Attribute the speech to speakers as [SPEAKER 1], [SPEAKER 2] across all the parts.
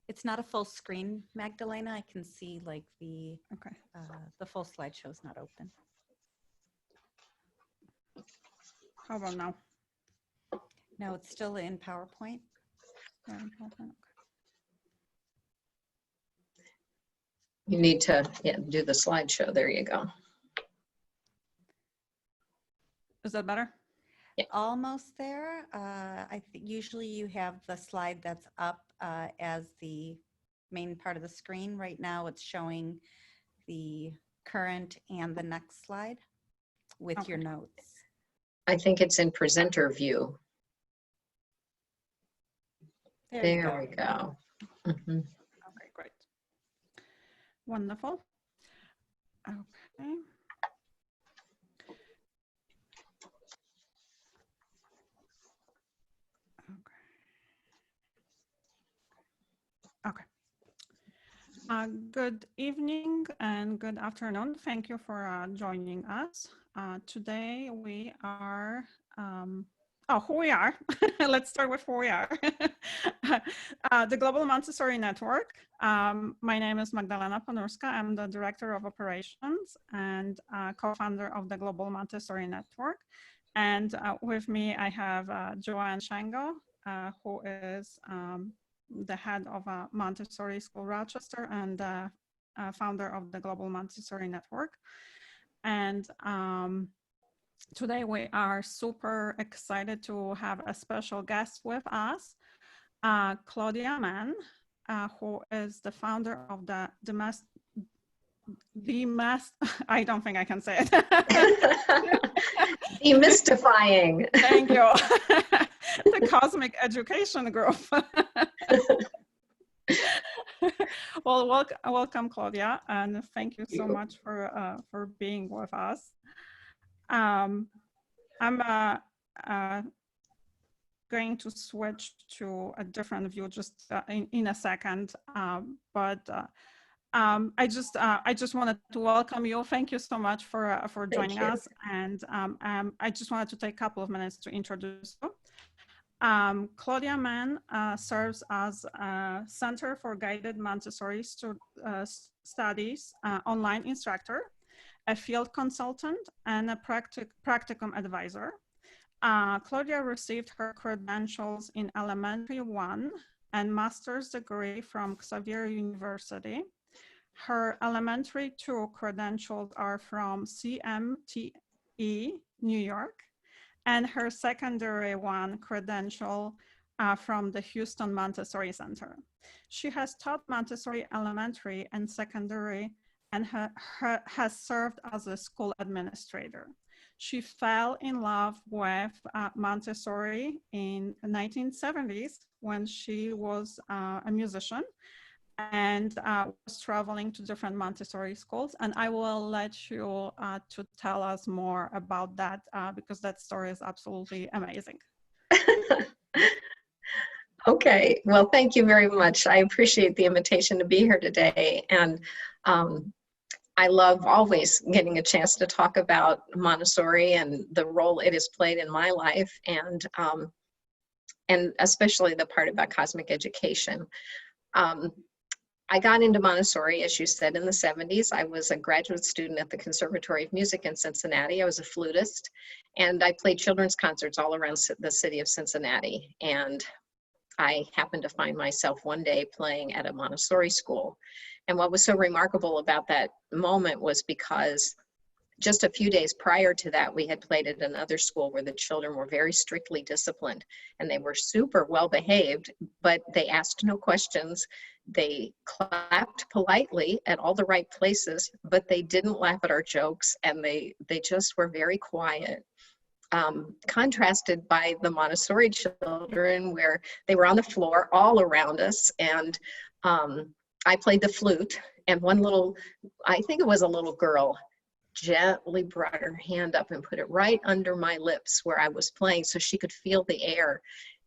[SPEAKER 1] It's not a full screen, Magdalena. I can see like the full slideshow is not open.
[SPEAKER 2] How about now?
[SPEAKER 1] No, it's still in PowerPoint.
[SPEAKER 3] You need to do the slideshow. There you go.
[SPEAKER 2] Is that better?
[SPEAKER 3] Yeah.
[SPEAKER 1] Almost there. I think usually you have the slide that's up as the main part of the screen. Right now it's showing the current and the next slide with your notes.
[SPEAKER 3] I think it's in presenter view.
[SPEAKER 1] There
[SPEAKER 3] we go. Mm-hmm.
[SPEAKER 2] Okay, great. Wonderful. Okay. Okay. Good evening and good afternoon. Thank you for joining us. Today we are, who we are. Let's start with who we are. The Global Montessori Network. My name is Magdalena Ponurska. I'm the Director of Operations and co-founder of the Global Montessori Network. And with me, I have Joanne Shango, who is the head of Montessori School Rochester and founder of the Global Montessori Network. And today we are super excited to have a special guest with us, Claudia Mann, who is the founder of the I don't think I can say it.
[SPEAKER 3] Demystifying.
[SPEAKER 2] Thank you. The Cosmic Education Group. Well, welcome, Claudia, and thank you so much for being with us. I'm going to switch to a different view just in a second, but I just wanted to welcome you. Thank you so much for joining us, and I just wanted to take a couple of minutes to introduce you. Claudia Mann serves as a Center for Guided Montessori Studies online instructor, a field consultant, and a practicum advisor. Claudia received her credentials in Elementary 1 and master's degree from Xavier University. Her Elementary 2 credentials are from CMTE, New York, and her Secondary 1 credential from the Houston Montessori Center. She has taught Montessori elementary and secondary and has served as a school administrator. She fell in love with Montessori in the 1970s when she was a musician and was traveling to different Montessori schools. And I will let you to tell us more about that because that story is absolutely amazing.
[SPEAKER 3] Okay, well, thank you very much. I appreciate the invitation to be here today. And I love always getting a chance to talk about Montessori and the role it has played in my life, and especially the part about cosmic education. I got into Montessori, as you said, in the 70s. I was a graduate student at the Conservatory of Music in Cincinnati. I was a flutist, and I played children's concerts all around the city of Cincinnati. And I happened to find myself one day playing at a Montessori school. And what was so remarkable about that moment was because just a few days prior to that, we had played at another school where the children were very strictly disciplined, and they were super well behaved, but they asked no questions. They clapped politely at all the right places, but they didn't laugh at our jokes, and they just were very quiet. Contrasted by the Montessori children, where they were on the floor all around us, and I played the flute, and one little, I think it was a little girl, gently brought her hand up and put it right under my lips where I was playing so she could feel the air.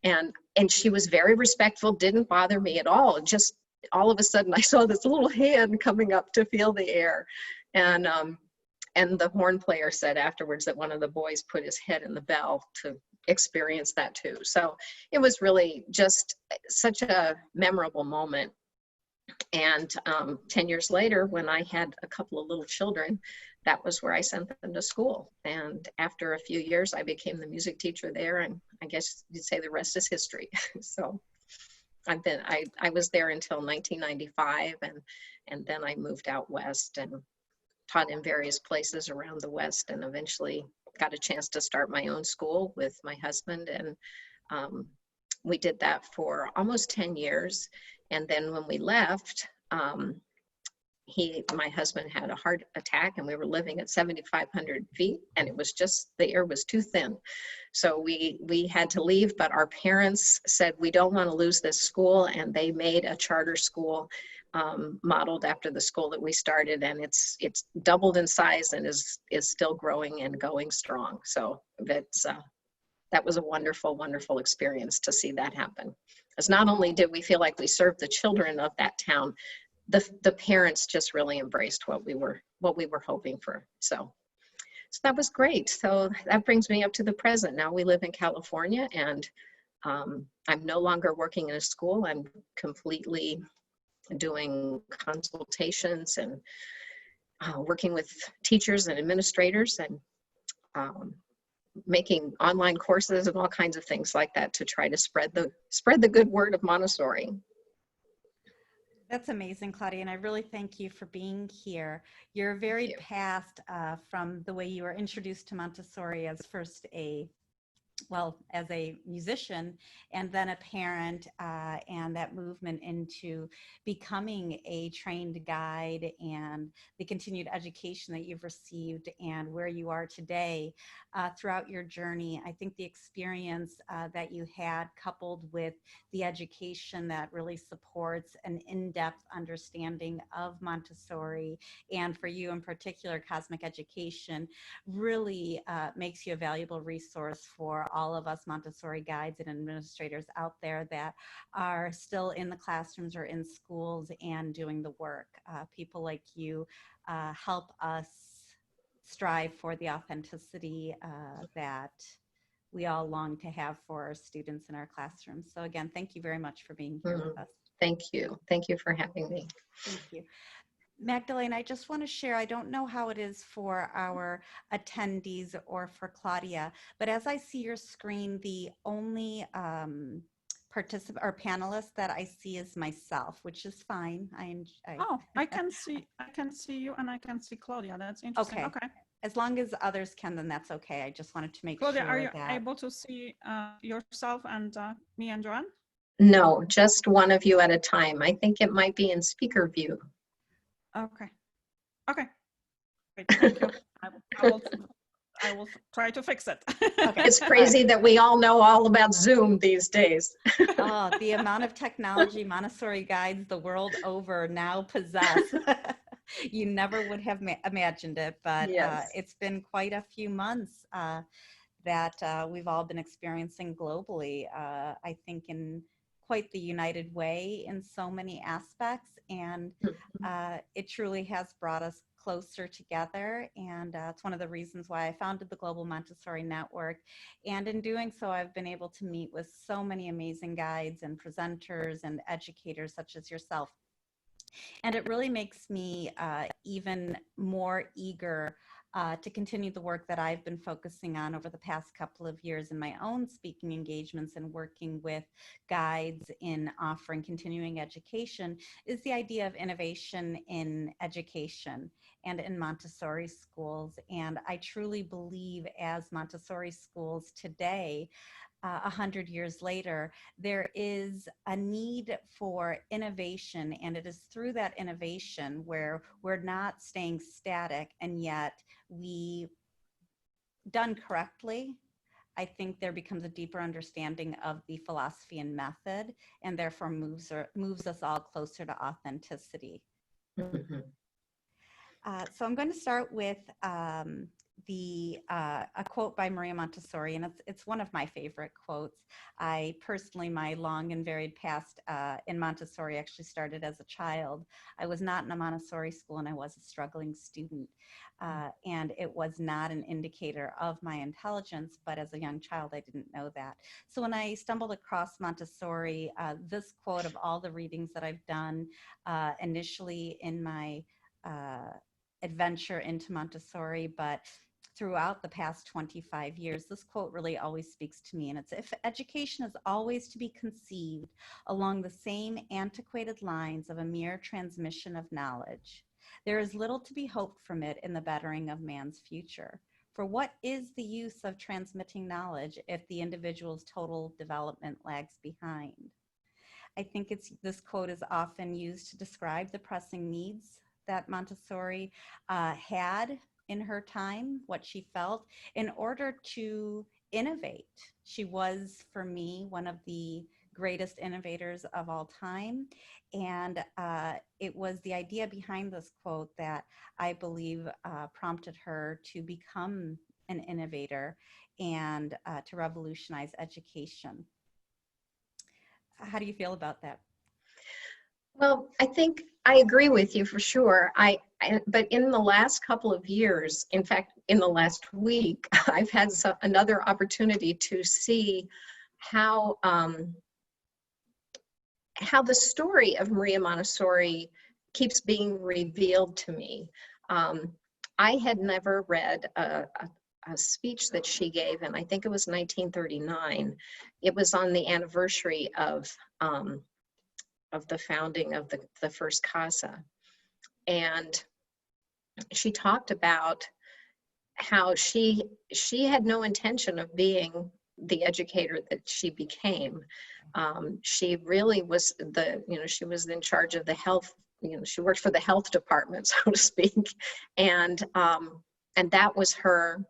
[SPEAKER 3] And she was very respectful, didn't bother me at all. Just all of a sudden I saw this little hand coming up to feel the air. And the horn player said afterwards that one of the boys put his head in the bell to experience that too. So it was really just such a memorable moment. And 10 years later, when I had a couple of little children, that was where I sent them to school. And after a few years, I became the music teacher there. And I guess you'd say the rest is history. So I was there until 1995. And then I moved out west and taught in various places around the West, and eventually got a chance to start my own school with my husband. And we did that for almost 10 years. And then when we left, my husband had a heart attack, and we were living at 7,500 feet, and it was just, the air was too thin. So we had to leave, but our parents said, we don't want to lose this school. And they made a charter school modeled after the school that we started, and it's doubled in size and is still growing and going strong. So that was a wonderful, wonderful experience to see that happen. Because not only did we feel like we served the children of that town, the parents just really embraced what we were hoping for. So that was great. So that brings me up to the present. Now we live in California, and I'm no longer working in a school. I'm completely doing consultations and working with teachers and administrators, and making online courses and all kinds of things like that to try to spread the good word of Montessori.
[SPEAKER 1] That's amazing, Claudia, and I really thank you for being here. You're very past from the way you were introduced to Montessori as first as a musician, and then a parent, and that movement into becoming a trained guide, and the continued education that you've received, and where you are today throughout your journey. I think the experience that you had, coupled with the education that really supports an in-depth understanding of Montessori, and for you in particular, cosmic education, really makes you a valuable resource for all of us Montessori guides and administrators out there that are still in the classrooms or in schools and doing the work. People like you help us strive for the authenticity that we all long to have for our students in our classrooms. So again, thank you very much for being here with us.
[SPEAKER 3] Thank you. Thank you for having me.
[SPEAKER 1] Thank you. Magdalene, I just want to share, I don't know how it is for our attendees or for Claudia, but as I see your screen, the only participant or panelist that I see is myself, which is fine.
[SPEAKER 2] I can see you, and I can see Claudia. That's interesting. Okay.
[SPEAKER 1] As long as others can, then that's okay. I just wanted to make
[SPEAKER 2] Claudia,
[SPEAKER 1] sure
[SPEAKER 2] are you
[SPEAKER 1] that...
[SPEAKER 2] able to see yourself and me and Joanne?
[SPEAKER 3] No, just one of you at a time. I think it might be in speaker view.
[SPEAKER 2] Okay. Great, thank you. I will try to fix it.
[SPEAKER 1] Okay.
[SPEAKER 3] It's crazy that we all know all about Zoom these days.
[SPEAKER 1] Oh, the amount of technology Montessori guides the world over now possess. You never would have imagined it, but
[SPEAKER 3] Yes.
[SPEAKER 1] It's been quite a few months that we've all been experiencing globally. I think in quite the united way in so many aspects, and it truly has brought us closer together, and it's one of the reasons why I founded the Global Montessori Network. And in doing so, I've been able to meet with so many amazing guides and presenters and educators such as yourself. And it really makes me even more eager to continue the work that I've been focusing on over the past couple of years in my own speaking engagements and working with guides in offering continuing education, is the idea of innovation in education and in Montessori schools. And I truly believe, as Montessori schools today, 100 years later, there is a need for innovation, and it is through that innovation where we're not staying static, and yet we, done correctly, I think there becomes a deeper understanding of the philosophy and method, and therefore moves us all closer to authenticity.
[SPEAKER 3] Mm-hmm.
[SPEAKER 1] So I'm going to start with a quote by Maria Montessori, and it's one of my favorite quotes. I personally, my long and varied past in Montessori actually started as a child. I was not in a Montessori school, and I was a struggling student, and it was not an indicator of my intelligence, but as a young child, I didn't know that. So when I stumbled across Montessori, this quote, of all the readings that I've done initially in my adventure into Montessori, but throughout the past 25 years, this quote really always speaks to me. And it's, if education is always to be conceived along the same antiquated lines of a mere transmission of knowledge, there is little to be hoped from it in the bettering of man's future. For what is the use of transmitting knowledge if the individual's total development lags behind? I think this quote is often used to describe the pressing needs that Montessori had in her time, what she felt, in order to innovate. She was, for me, one of the greatest innovators of all time. And it was the idea behind this quote that I believe prompted her to become an innovator and to revolutionize education. How do you feel about that?
[SPEAKER 3] Well, I think I agree with you for sure. But in the last couple of years, in fact, in the last week, I've had another opportunity to see how the story of Maria Montessori keeps being revealed to me. I had never read a speech that she gave, and I think it was 1939. It was on the anniversary of the founding of the first CASA. And she talked about how she had no intention of being the educator that she became. She really was she was in charge of the health, she worked for the health department, so to speak. And that was her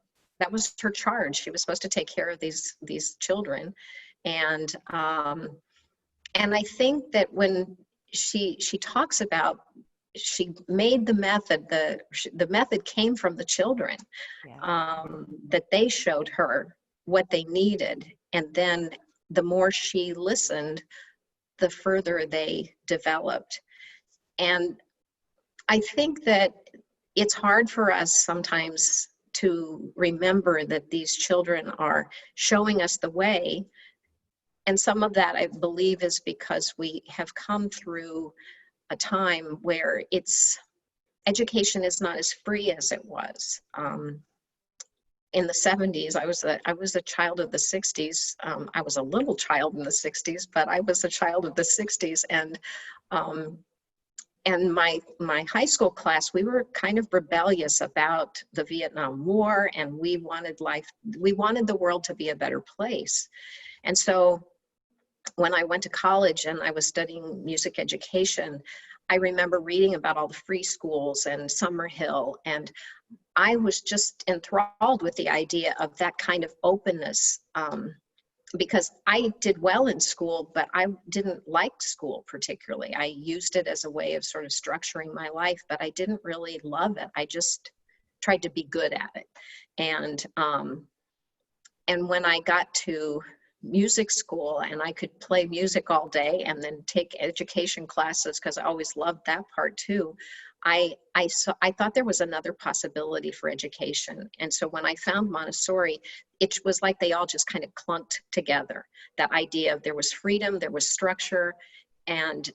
[SPEAKER 3] charge. She was supposed to take care of these children. And I think that when she talks about, she made the method came from the children,
[SPEAKER 1] Yeah.
[SPEAKER 3] that they showed her what they needed. And then the more she listened, the further they developed. And I think that it's hard for us sometimes to remember that these children are showing us the way. And some of that, I believe, is because we have come through a time where education is not as free as it was. In the 70s, I was a child of the 60s. I was a little child in the 60s, but I was a child of the 60s. And my high school class, we were kind of rebellious about the Vietnam War, and we wanted the world to be a better place. And so when I went to college and I was studying music education, I remember reading about all the free schools and Summerhill, and I was just enthralled with the idea of that kind of openness, because I did well in school, but I didn't like school particularly. I used it as a way of sort of structuring my life, but I didn't really love it. I just tried to be good at it. And when I got to music school and I could play music all day and then take education classes, because I always loved that part too, I thought there was another possibility for education. And so when I found Montessori, it was like they all just kind of clunked together. That idea of there was freedom, there was structure, and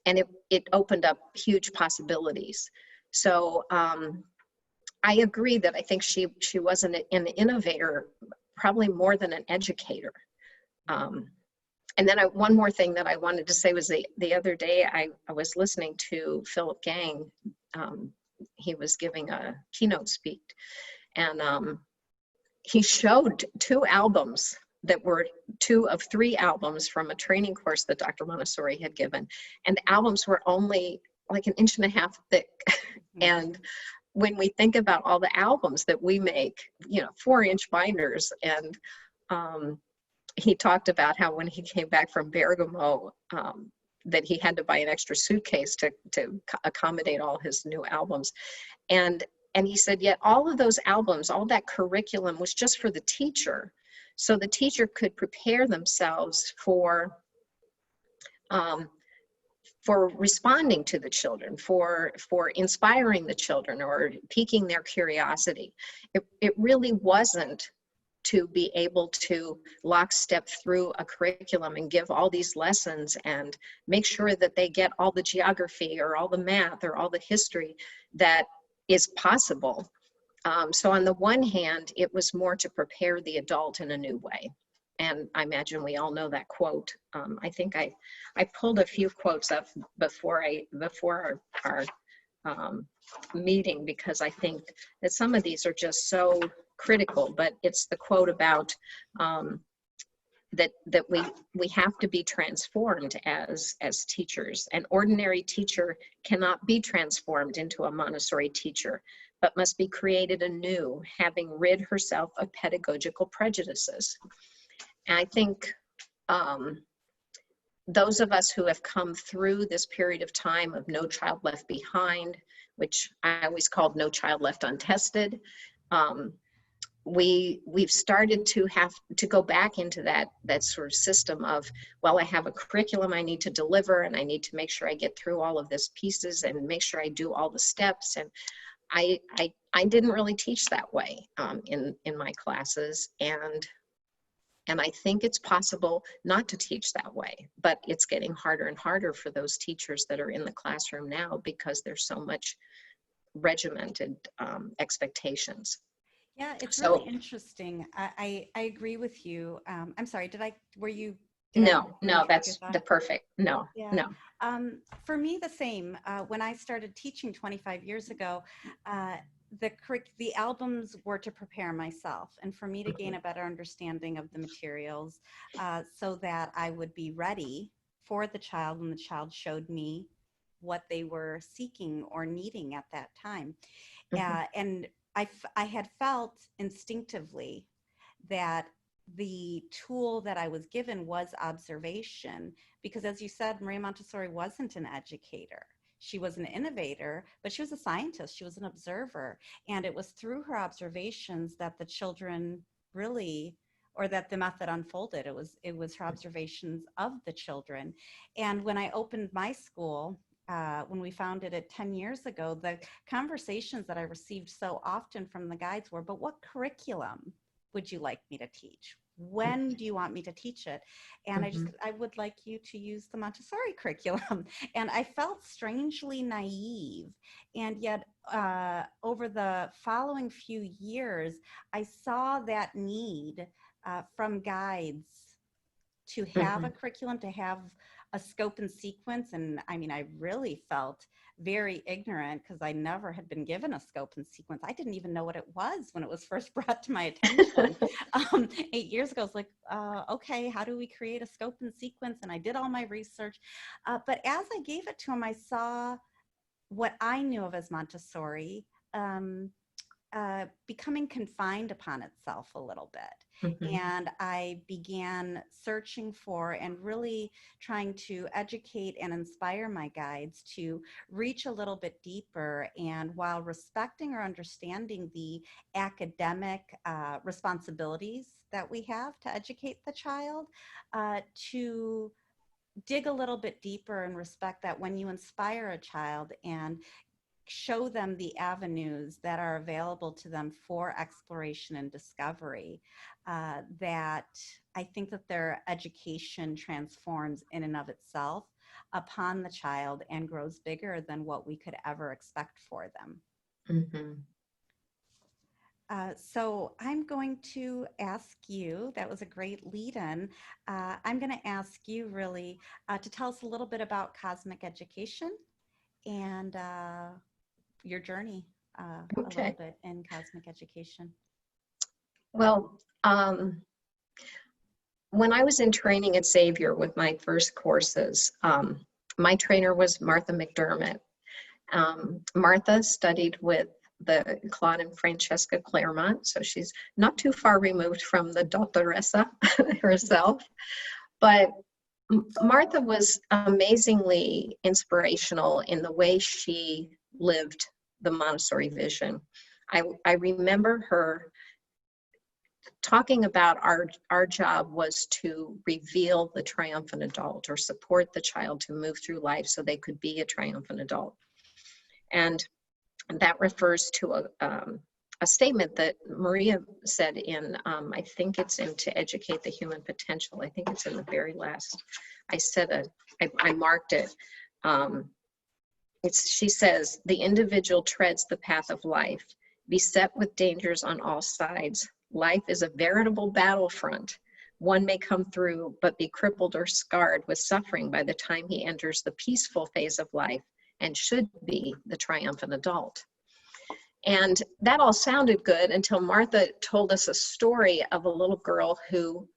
[SPEAKER 3] it opened up huge possibilities. So I agree that I think she was an innovator, probably more than an educator. And then one more thing that I wanted to say was the other day I was listening to Philip Gang. He was giving a keynote speech, and he showed 2 albums that were 2 of 3 albums from a training course that Dr. Montessori had given. And the albums were only like 1.5 inches thick. And when we think about all the albums that we make, 4-inch binders, and he talked about how when he came back from Bergamo, that he had to buy an extra suitcase to accommodate all his new albums. And And he said, yet all of those albums, all that curriculum was just for the teacher. So the teacher could prepare themselves for responding to the children, for inspiring the children or piquing their curiosity. It really wasn't to be able to lockstep through a curriculum and give all these lessons and make sure that they get all the geography or all the math or all the history that is possible. So on the one hand, it was more to prepare the adult in a new way. And I imagine we all know that quote. I think I pulled a few quotes up before our meeting, because I think that some of these are just so critical. But it's the quote about that we have to be transformed as teachers. An ordinary teacher cannot be transformed into a Montessori teacher, but must be created anew, having rid herself of pedagogical prejudices. And I think those of us who have come through this period of time of No Child Left Behind, which I always called No Child Left Untested, we've started to have to go back into that sort of system of, well, I have a curriculum I need to deliver, and I need to make sure I get through all of this pieces and make sure I do all the steps. And I didn't really teach that way in my classes, and I think it's possible not to teach that way, but it's getting harder and harder for those teachers that are in the classroom now because there's so much regimented expectations.
[SPEAKER 1] Yeah, it's really interesting. I agree with you. I'm sorry, were you?
[SPEAKER 3] No, that's the perfect, no.
[SPEAKER 1] For me, the same. When I started teaching 25 years ago, the albums were to prepare myself and for me to gain a better understanding of the materials so that I would be ready for the child when the child showed me what they were seeking or needing at that time. And I had felt instinctively that the tool that I was given was observation, because as you said, Maria Montessori wasn't an educator. She was an innovator, but she was a scientist. She was an observer. And it was through her observations that the children really, or that the method unfolded. It was her observations of the children. And when I opened my school, when we founded it 10 years ago, the conversations that I received so often from the guides were, but what curriculum would you like me to teach? When do you want me to teach it? And I would like you to use the Montessori curriculum. And I felt strangely naive. And yet over the following few years, I saw that need from guides to have a curriculum, to have a scope and sequence. And I mean, I really felt very ignorant because I never had been given a scope and sequence. I didn't even know what it was when it was first brought to my attention 8 years ago. I was like, okay, how do we create a scope and sequence? And I did all my research. But as I gave it to him, I saw what I knew of as Montessori becoming confined upon itself a little bit. And I began searching for and really trying to educate and inspire my guides to reach a little bit deeper, and while respecting or understanding the academic responsibilities that we have to educate the child, to dig a little bit deeper and respect that when you inspire a child and show them the avenues that are available to them for exploration and discovery, that I think that their education transforms in and of itself upon the child and grows bigger than what we could ever expect for them. So I'm going to ask you, that was a great lead-in, I'm going to ask you really to tell us a little bit about cosmic education and your journey a little bit in cosmic education.
[SPEAKER 3] Well, when I was in training at Xavier with my first courses, my trainer was Martha McDermott. Martha studied with the Claude and Francesca Claremont, so she's not too far removed from the Dottoressa herself. But Martha was amazingly inspirational in the way she lived the Montessori vision. I remember her talking about our job was to reveal the triumphant adult, or support the child to move through life so they could be a triumphant adult. And that refers to a statement that Maria said in, I think it's in To Educate the Human Potential. I think it's in the very last. I marked it. She says, the individual treads the path of life, beset with dangers on all sides. Life is a veritable battlefront. One may come through, but be crippled or scarred with suffering by the time he enters the peaceful phase of life and should be the triumphant adult. And that all sounded good until Martha told us a story of a little girl who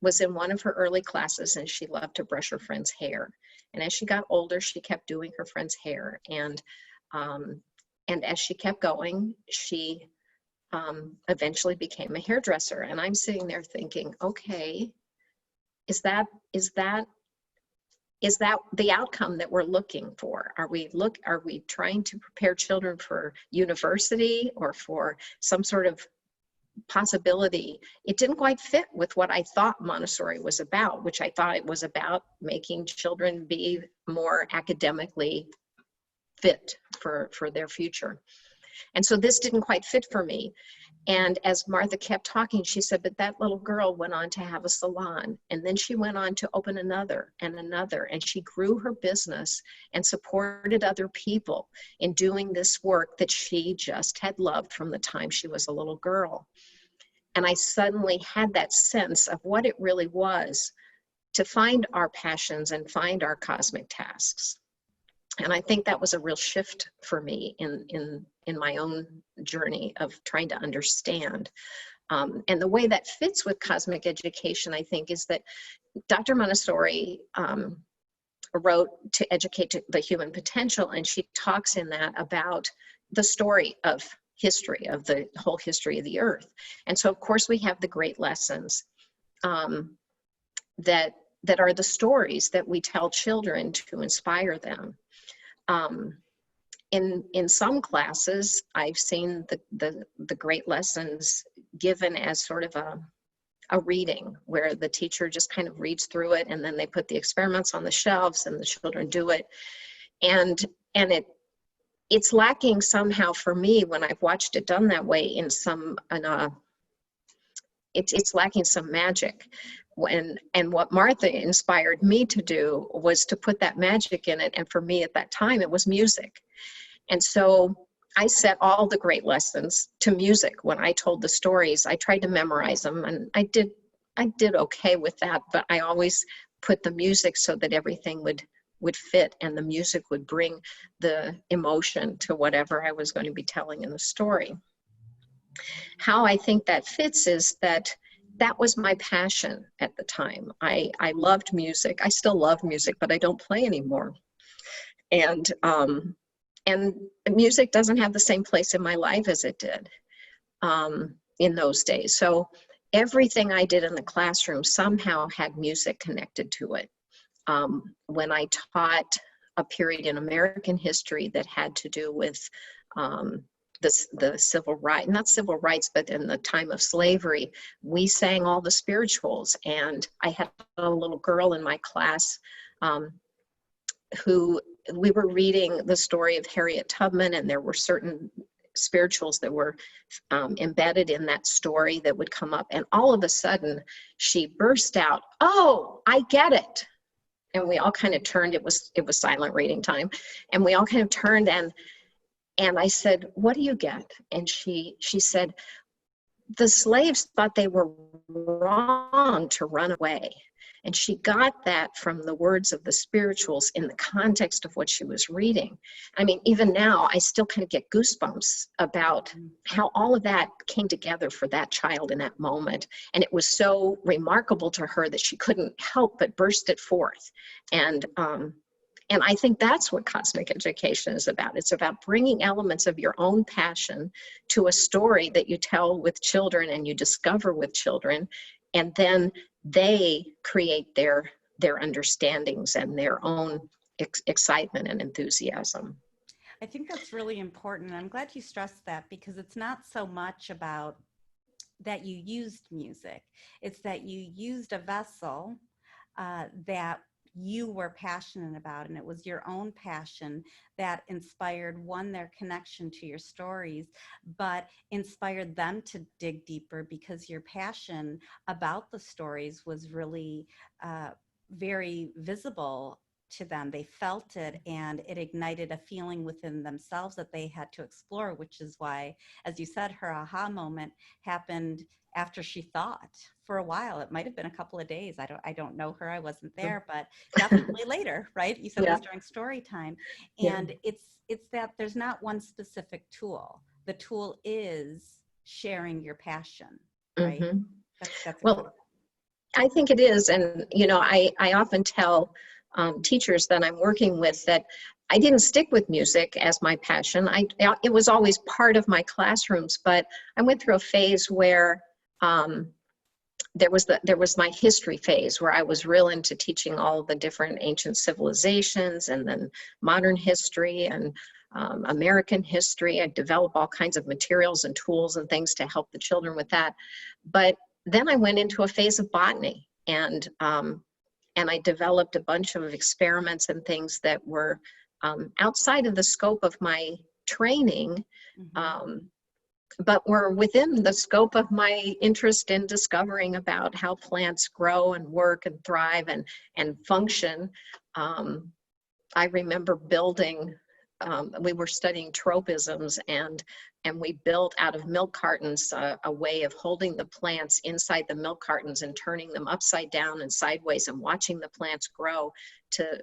[SPEAKER 3] was in one of her early classes, and she loved to brush her friend's hair. And as she got older, she kept doing her friend's hair. And as she kept going, she eventually became a hairdresser. And I'm sitting there thinking, okay, is that the outcome that we're looking for? Are we trying to prepare children for university or for some sort of possibility? It didn't quite fit with what I thought Montessori was about, which I thought it was about making children be more academically fit for their future. And so this didn't quite fit for me. And as Martha kept talking, she said, but that little girl went on to have a salon. And then she went on to open another and another. And she grew her business and supported other people in doing this work that she just had loved from the time she was a little girl. And I suddenly had that sense of what it really was to find our passions and find our cosmic tasks. And I think that was a real shift for me in my own journey of trying to understand. And the way that fits with cosmic education, I think, is that Dr. Montessori wrote To Educate the Human Potential, and she talks in that about the story of history, of the whole history of the earth. And so, of course, we have the great lessons that are the stories that we tell children to inspire them. In some classes, I've seen the great lessons given as sort of a reading, where the teacher just kind of reads through it, and then they put the experiments on the shelves and the children do it. And it's lacking somehow for me when I've watched it done that way it's lacking some magic. And what Martha inspired me to do was to put that magic in it. And for me at that time, it was music. And so I set all the great lessons to music. When I told the stories, I tried to memorize them, and I did okay with that, but I always put the music so that everything would fit, and the music would bring the emotion to whatever I was going to be telling in the story. How I think that fits is that was my passion at the time. I loved music. I still love music, but I don't play anymore. And music doesn't have the same place in my life as it did in those days. So everything I did in the classroom somehow had music connected to it. When I taught a period in American history that had to do with the civil rights, not civil rights, but in the time of slavery, we sang all the spirituals. And I had a little girl in my class who we were reading the story of Harriet Tubman, and there were certain spirituals that were embedded in that story that would come up. And all of a sudden she burst out, "Oh, I get it." And we all kind of turned. It was silent reading time. And we all kind of turned, and I said, "What do you get?" And she said, "The slaves thought they were wrong to run away." And she got that from the words of the spirituals in the context of what she was reading. I mean, even now, I still kind of get goosebumps about how all of that came together for that child in that moment. And it was so remarkable to her that she couldn't help but burst it forth. And I think that's what cosmic education is about. It's about bringing elements of your own passion to a story that you tell with children and you discover with children, and then they create their understandings and their own excitement and enthusiasm.
[SPEAKER 1] I think that's really important. I'm glad you stressed that, because it's not so much about that you used music. It's that you used a vessel that you were passionate about, and it was your own passion that inspired, one, their connection to your stories, but inspired them to dig deeper, because your passion about the stories was really very visible to them. They felt it, and it ignited a feeling within themselves that they had to explore, which is why, as you said, her aha moment happened after she thought for a while. It might have been a couple of days. I don't know her. I wasn't there, but definitely later, right? You said it was during story time. And it's that there's not one specific tool. The tool is sharing your passion, right?
[SPEAKER 3] Mm-hmm.
[SPEAKER 1] That's
[SPEAKER 3] Well, I think it is. And, you know, I often tell teachers that I'm working with that I didn't stick with music as my passion. It was always part of my classrooms, but I went through a phase where there was my history phase, where I was real into teaching all the different ancient civilizations, and then modern history and American history. I developed all kinds of materials and tools and things to help the children with that. But then I went into a phase of botany, and I developed a bunch of experiments and things that were outside of the scope of my training, but were within the scope of my interest in discovering about how plants grow and work and thrive and function. I remember building, we were studying tropisms, and we built out of milk cartons a way of holding the plants inside the milk cartons and turning them upside down and sideways and watching the plants grow to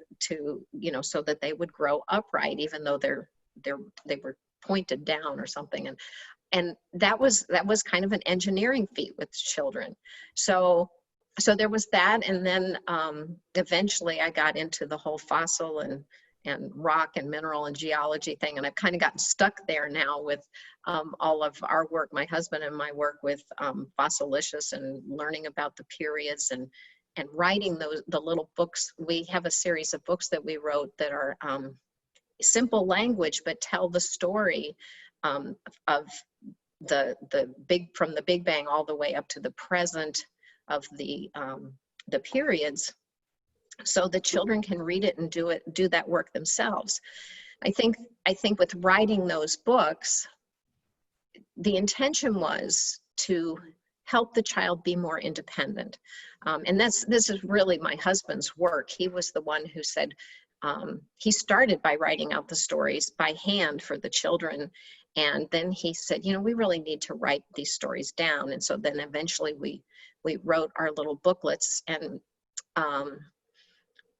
[SPEAKER 3] you know, so that they would grow upright, even though they were pointed down or something. And that was kind of an engineering feat with children. So there was that. And then eventually I got into the whole fossil and rock and mineral and geology thing. And I've kind of gotten stuck there now with all of our work, my husband and my work with Fossilicious, and learning about the periods and writing the little books. We have a series of books that we wrote that are simple language, but tell the story of from the Big Bang all the way up to the present of the periods, so the children can read it and do that work themselves. I think with writing those books, the intention was to help the child be more independent. And this is really my husband's work. He was the one who said, he started by writing out the stories by hand for the children. And then he said, you know, we really need to write these stories down. And so then eventually we wrote our little booklets,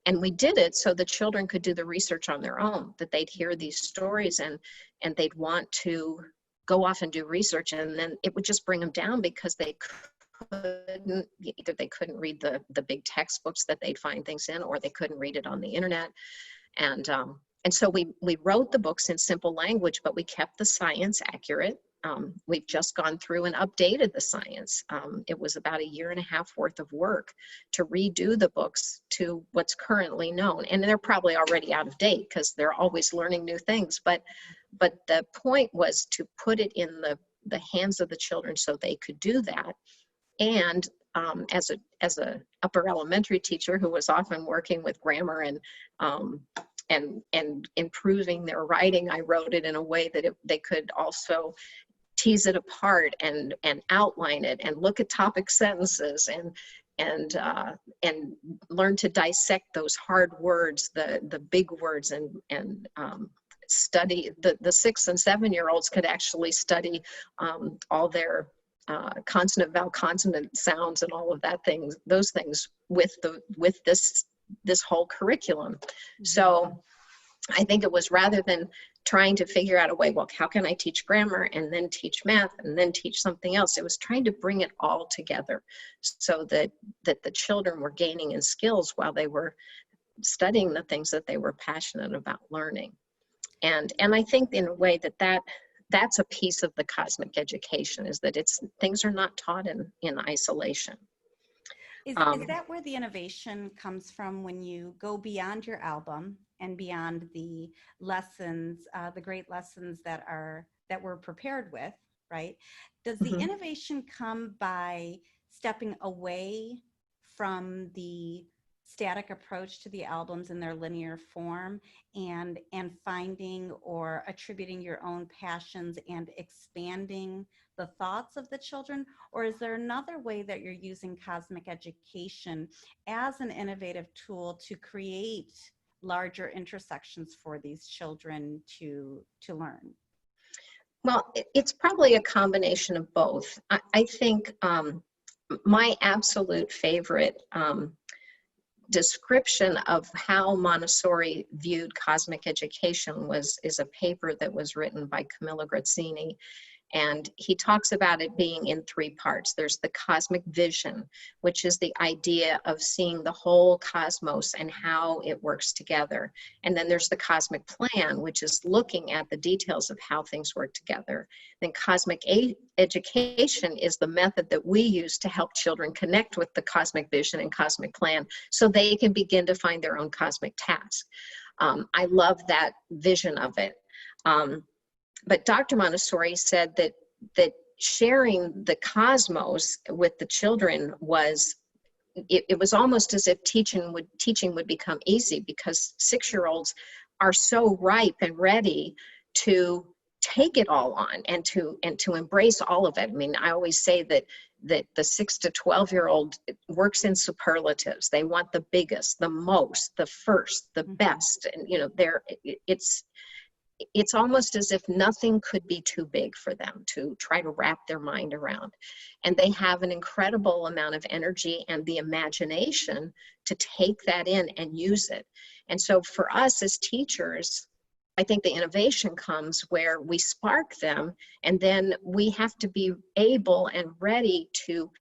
[SPEAKER 3] and we did it so the children could do the research on their own, that they'd hear these stories and they'd want to go off and do research, and then it would just bring them down, because either they couldn't read the big textbooks that they'd find things in, or they couldn't read it on the internet. And so we wrote the books in simple language, but we kept the science accurate. We've just gone through and updated the science. It was about 1.5 years worth of work to redo the books to what's currently known. And they're probably already out of date, because they're always learning new things. But the point was to put it in the hands of the children so they could do that. And as a upper elementary teacher who was often working with grammar and improving their writing, I wrote it in a way that they could also tease it apart and outline it and look at topic sentences and learn to dissect those hard words, the big words, and study. The 6 and 7 year olds could actually study all their consonant, vowel, consonant sounds and all of those things with this whole curriculum. So I think it was, rather than trying to figure out a way, well, how can I teach grammar and then teach math and then teach something else? It was trying to bring it all together so that the children were gaining in skills while they were studying the things that they were passionate about learning. And I think in a way that's a piece of the cosmic education, is that things are not taught in isolation.
[SPEAKER 1] Is that where the innovation comes from, when you go beyond your album and beyond the lessons, the great lessons that we're prepared with, right? Does the innovation come by stepping away from the static approach to the albums in their linear form and finding or attributing your own passions and expanding the thoughts of the children? Or is there another way that you're using cosmic education as an innovative tool to create larger intersections for these children to learn?
[SPEAKER 3] Well, it's probably a combination of both. I think my absolute favorite description of how Montessori viewed cosmic education is a paper that was written by Camilla Grazzini. And he talks about it being in three parts. There's the cosmic vision, which is the idea of seeing the whole cosmos and how it works together. And then there's the cosmic plan, which is looking at the details of how things work together. Then cosmic education is the method that we use to help children connect with the cosmic vision and cosmic plan so they can begin to find their own cosmic task. I love that vision of it. But Dr. Montessori said that sharing the cosmos with the children was, it was almost as if teaching would become easy, because 6-year-olds are so ripe and ready to take it all on and to embrace all of it. I mean, I always say that the 6 to 12-year-old works in superlatives. They want the biggest, the most, the first, the best, and it's almost as if nothing could be too big for them to try to wrap their mind around. And they have an incredible amount of energy and the imagination to take that in and use it. And so for us as teachers, I think the innovation comes where we spark them, and then we have to be able and ready to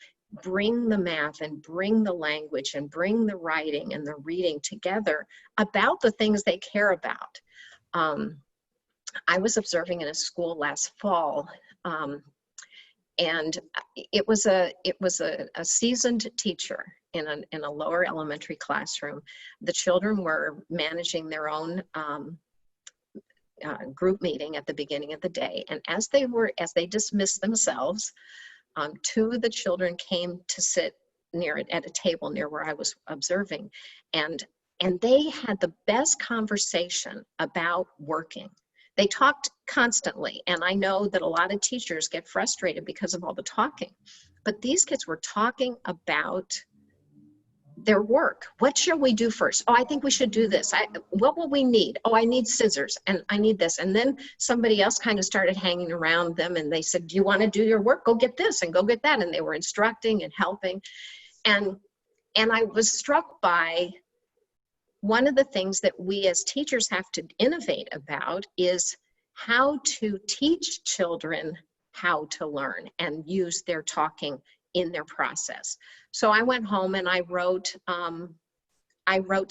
[SPEAKER 3] bring the math and bring the language and bring the writing and the reading together about the things they care about. I was observing in a school last fall, and it was a seasoned teacher in a lower elementary classroom. The children were managing their own group meeting at the beginning of the day, and as they dismissed themselves, 2 of the children came to sit at a table near where I was observing, and they had the best conversation about working. They talked constantly, and I know that a lot of teachers get frustrated because of all the talking, but these kids were talking about their work. What shall we do first? Oh, I think we should do this. What will we need? Oh, I need scissors, and I need this. And then somebody else kind of started hanging around them, and they said, do you want to do your work? Go get this and go get that. And they were instructing and helping. And I was struck by one of the things that we as teachers have to innovate about is how to teach children how to learn and use their talking in their process. So I went home and I wrote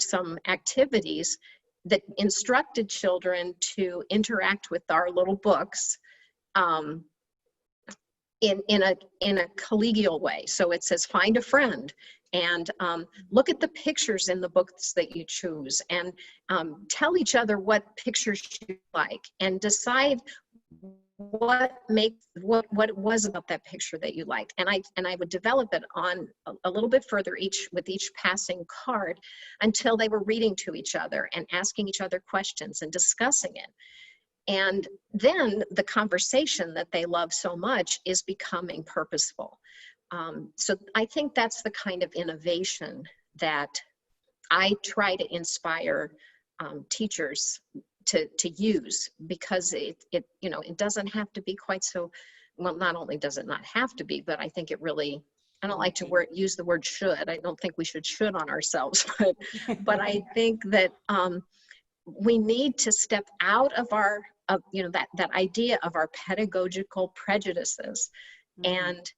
[SPEAKER 3] some activities that instructed children to interact with our little books in a collegial way. So it says, find a friend, and look at the pictures in the books that you choose, and tell each other what pictures you like, and decide what it was about that picture that you liked. And I would develop it on a little bit further with each passing card until they were reading to each other and asking each other questions and discussing it. And then the conversation that they love so much is becoming purposeful. So I think that's the kind of innovation that I try to inspire teachers to use, because it doesn't have to be quite so, well, not only does it not have to be, but I think it really, I don't like to use the word should. I don't think we should on ourselves, but I think that we need to step out of that idea of our pedagogical prejudices, and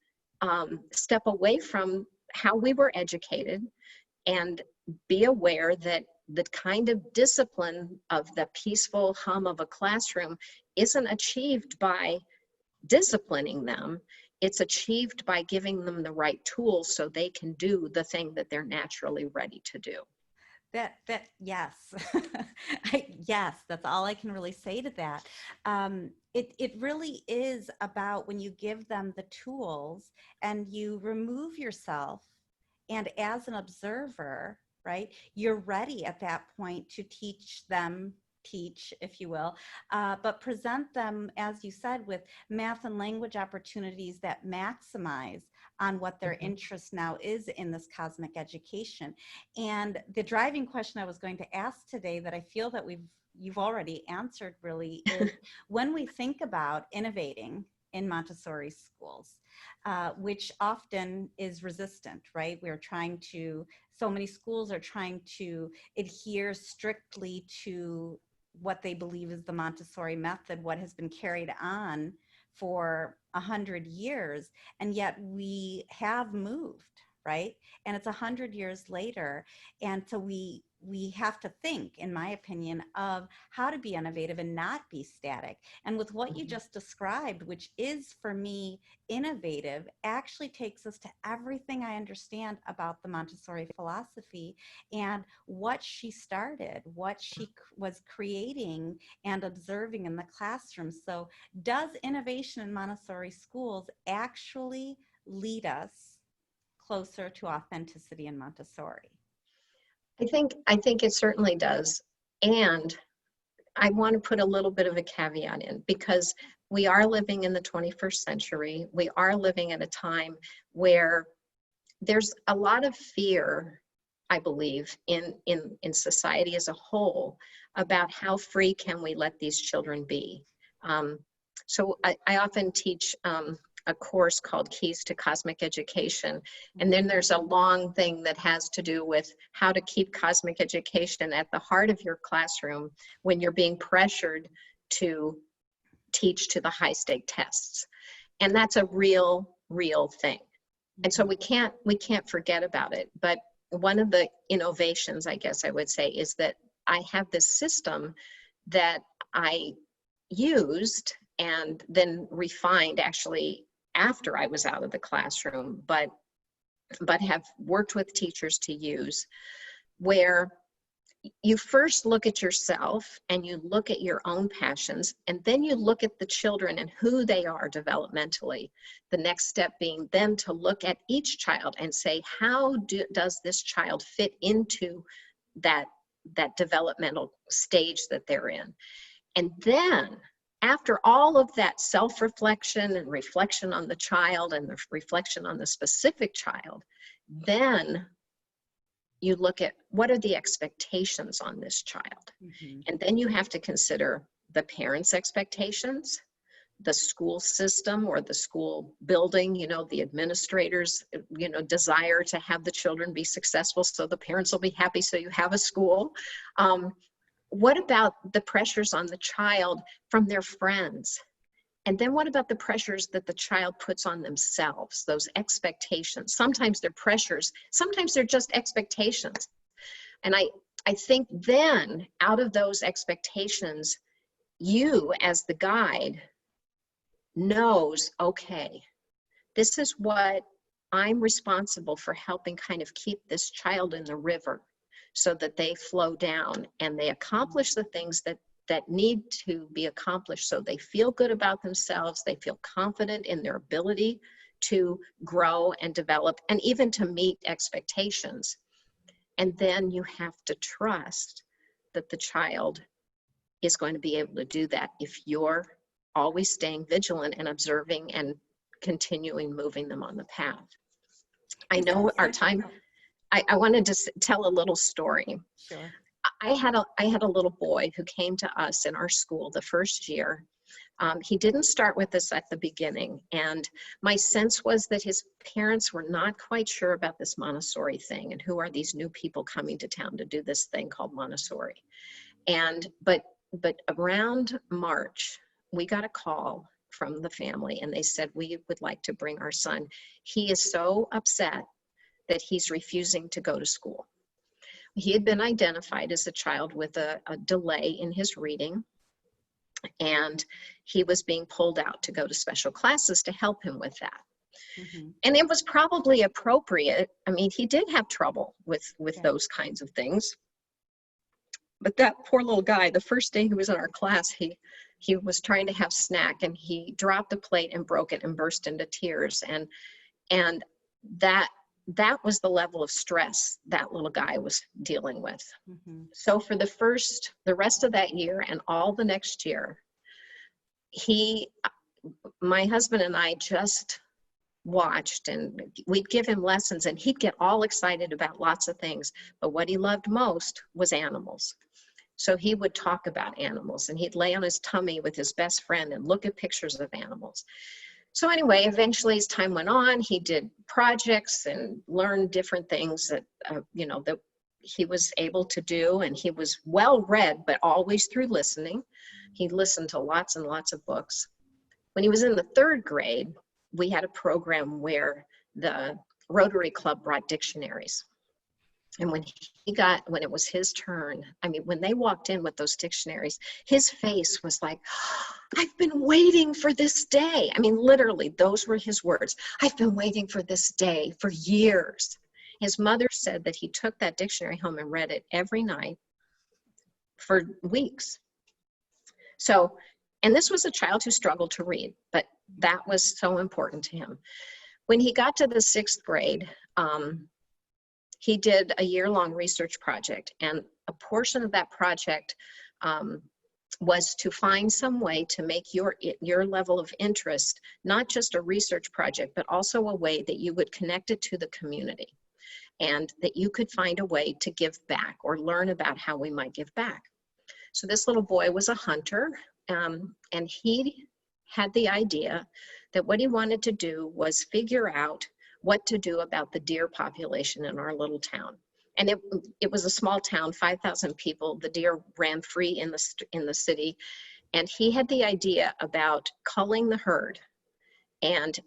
[SPEAKER 3] step away from how we were educated, and be aware that the kind of discipline of the peaceful hum of a classroom isn't achieved by disciplining them. it's achieved by giving them the right tools so they can do the thing that they're naturally ready to do.
[SPEAKER 1] Yes. Yes, that's all I can really say to that. It really is about when you give them the tools and you remove yourself, and as an observer, right, you're ready at that point to teach, if you will, but present them, as you said, with math and language opportunities that maximize on what their interest now is in this cosmic education. And the driving question I was going to ask today that I feel that you've already answered really is when we think about innovating in Montessori schools, which often is resistant, right? So many schools are trying to adhere strictly to what they believe is the Montessori method, what has been carried on for 100 years, and yet we have moved, right? And it's 100 years later, and so we have to think, in my opinion, of how to be innovative and not be static. And with what you just described, which is for me innovative, actually takes us to everything I understand about the Montessori philosophy and what she started, what she was creating and observing in the classroom. So does innovation in Montessori schools actually lead us closer to authenticity in Montessori?
[SPEAKER 3] I think it certainly does. And I want to put a little bit of a caveat in, because we are living in the 21st century. We are living at a time where there's a lot of fear, I believe, in society as a whole about how free can we let these children be. So I often teach a course called Keys to Cosmic Education. And then there's a long thing that has to do with how to keep cosmic education at the heart of your classroom when you're being pressured to teach to the high stake tests. And that's a real thing. And so we can't forget about it. But one of the innovations, I guess I would say, is that I have this system that I used and then refined actually after I was out of the classroom, but have worked with teachers to use, where you first look at yourself and you look at your own passions, and then you look at the children and who they are developmentally. The next step being then to look at each child and say, how does this child fit into that developmental stage that they're in? And then after all of that self-reflection and reflection on the child and the reflection on the specific child, then you look at what are the expectations on this child. Mm-hmm. And then you have to consider the parents' expectations, the school system or the school building, the administrators, desire to have the children be successful so the parents will be happy so you have a school. What about the pressures on the child from their friends? And then what about the pressures that the child puts on themselves, those expectations? Sometimes they're pressures, sometimes they're just expectations. And I think then out of those expectations, you as the guide knows, okay, this is what I'm responsible for helping kind of keep this child in the river so that they flow down and they accomplish the things that need to be accomplished so they feel good about themselves, they feel confident in their ability to grow and develop and even to meet expectations. And then you have to trust that the child is going to be able to do that if you're always staying vigilant and observing and continuing moving them on the path. I know our time, I wanted to tell a little story.
[SPEAKER 1] Sure.
[SPEAKER 3] I had a little boy who came to us in our school the first year. He didn't start with us at the beginning, and my sense was that his parents were not quite sure about this Montessori thing and who are these new people coming to town to do this thing called Montessori. But around March, we got a call from the family and they said, we would like to bring our son. He is so upset that he's refusing to go to school. He had been identified as a child with a delay in his reading, and he was being pulled out to go to special classes to help him with that.
[SPEAKER 1] Mhm.
[SPEAKER 3] And it was probably appropriate. I mean, he did have trouble with
[SPEAKER 1] Yeah.
[SPEAKER 3] those kinds of things. But that poor little guy, the first day he was in our class, he was trying to have snack and he dropped the plate and broke it and burst into tears. And that was the level of stress that little guy was dealing with.
[SPEAKER 1] Mhm.
[SPEAKER 3] So for the rest of that year and all the next year, my husband and I just watched, and we'd give him lessons and he'd get all excited about lots of things. But what he loved most was animals. So he would talk about animals and he'd lay on his tummy with his best friend and look at pictures of animals. So anyway, eventually as time went on, he did projects and learned different things that, that he was able to do. And he was well read, but always through listening. He listened to lots and lots of books. When he was in the 3rd grade, we had a program where the Rotary Club brought dictionaries. And when it was his turn, I mean, when they walked in with those dictionaries, his face was like, I've been waiting for this day. I mean, literally, those were his words. I've been waiting for this day for years. His mother said that he took that dictionary home and read it every night for weeks. So, and this was a child who struggled to read, but that was so important to him. When he got to the 6th grade, he did a year-long research project, and a portion of that project was to find some way to make your level of interest not just a research project, but also a way that you would connect it to the community, and that you could find a way to give back or learn about how we might give back. So this little boy was a hunter, and he had the idea that what he wanted to do was figure out what to do about the deer population in our little town. And it was a small town, 5,000 people. The deer ran free in the city. And he had the idea about culling the herd. And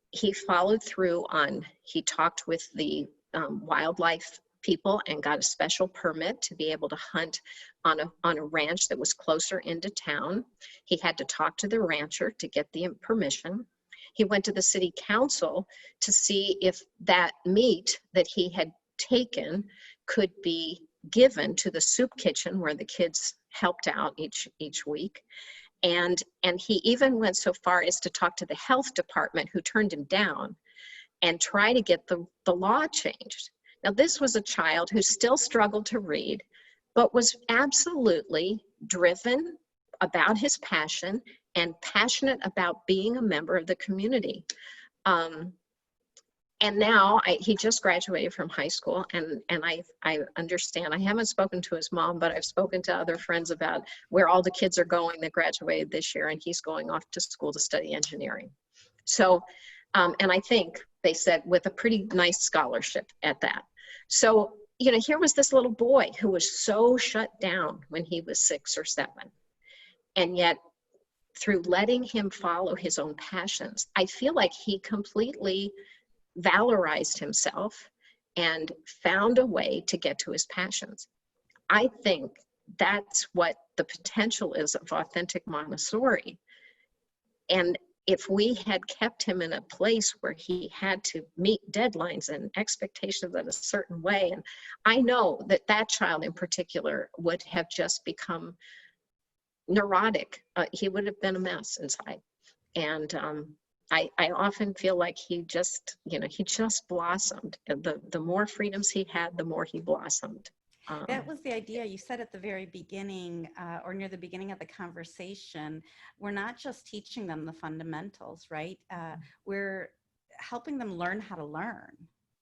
[SPEAKER 3] he followed through he talked with the wildlife people and got a special permit to be able to hunt on a ranch that was closer into town. He had to talk to the rancher to get the permission. He went to the city council to see if that meat that he had taken could be given to the soup kitchen where the kids helped out each week. And he even went so far as to talk to the health department, who turned him down, and try to get the law changed. Now, this was a child who still struggled to read, but was absolutely driven about his passion and passionate about being a member of the community. And now he just graduated from high school, and I understand. I haven't spoken to his mom, but I've spoken to other friends about where all the kids are going that graduated this year, and he's going off to school to study engineering. So, and I think they said with a pretty nice scholarship at that. So, here was this little boy who was so shut down when he was 6 or 7. And yet, through letting him follow his own passions, I feel like he completely valorized himself and found a way to get to his passions. I think that's what the potential is of Authentic Montessori. And if we had kept him in a place where he had to meet deadlines and expectations in a certain way, and I know that child in particular would have just become neurotic. He would have been a mess inside. And I often feel like he just blossomed. The more freedoms he had, the more he blossomed.
[SPEAKER 1] That was the idea you said at the very beginning, or near the beginning of the conversation. We're not just teaching them the fundamentals, right? We're helping them learn how to learn,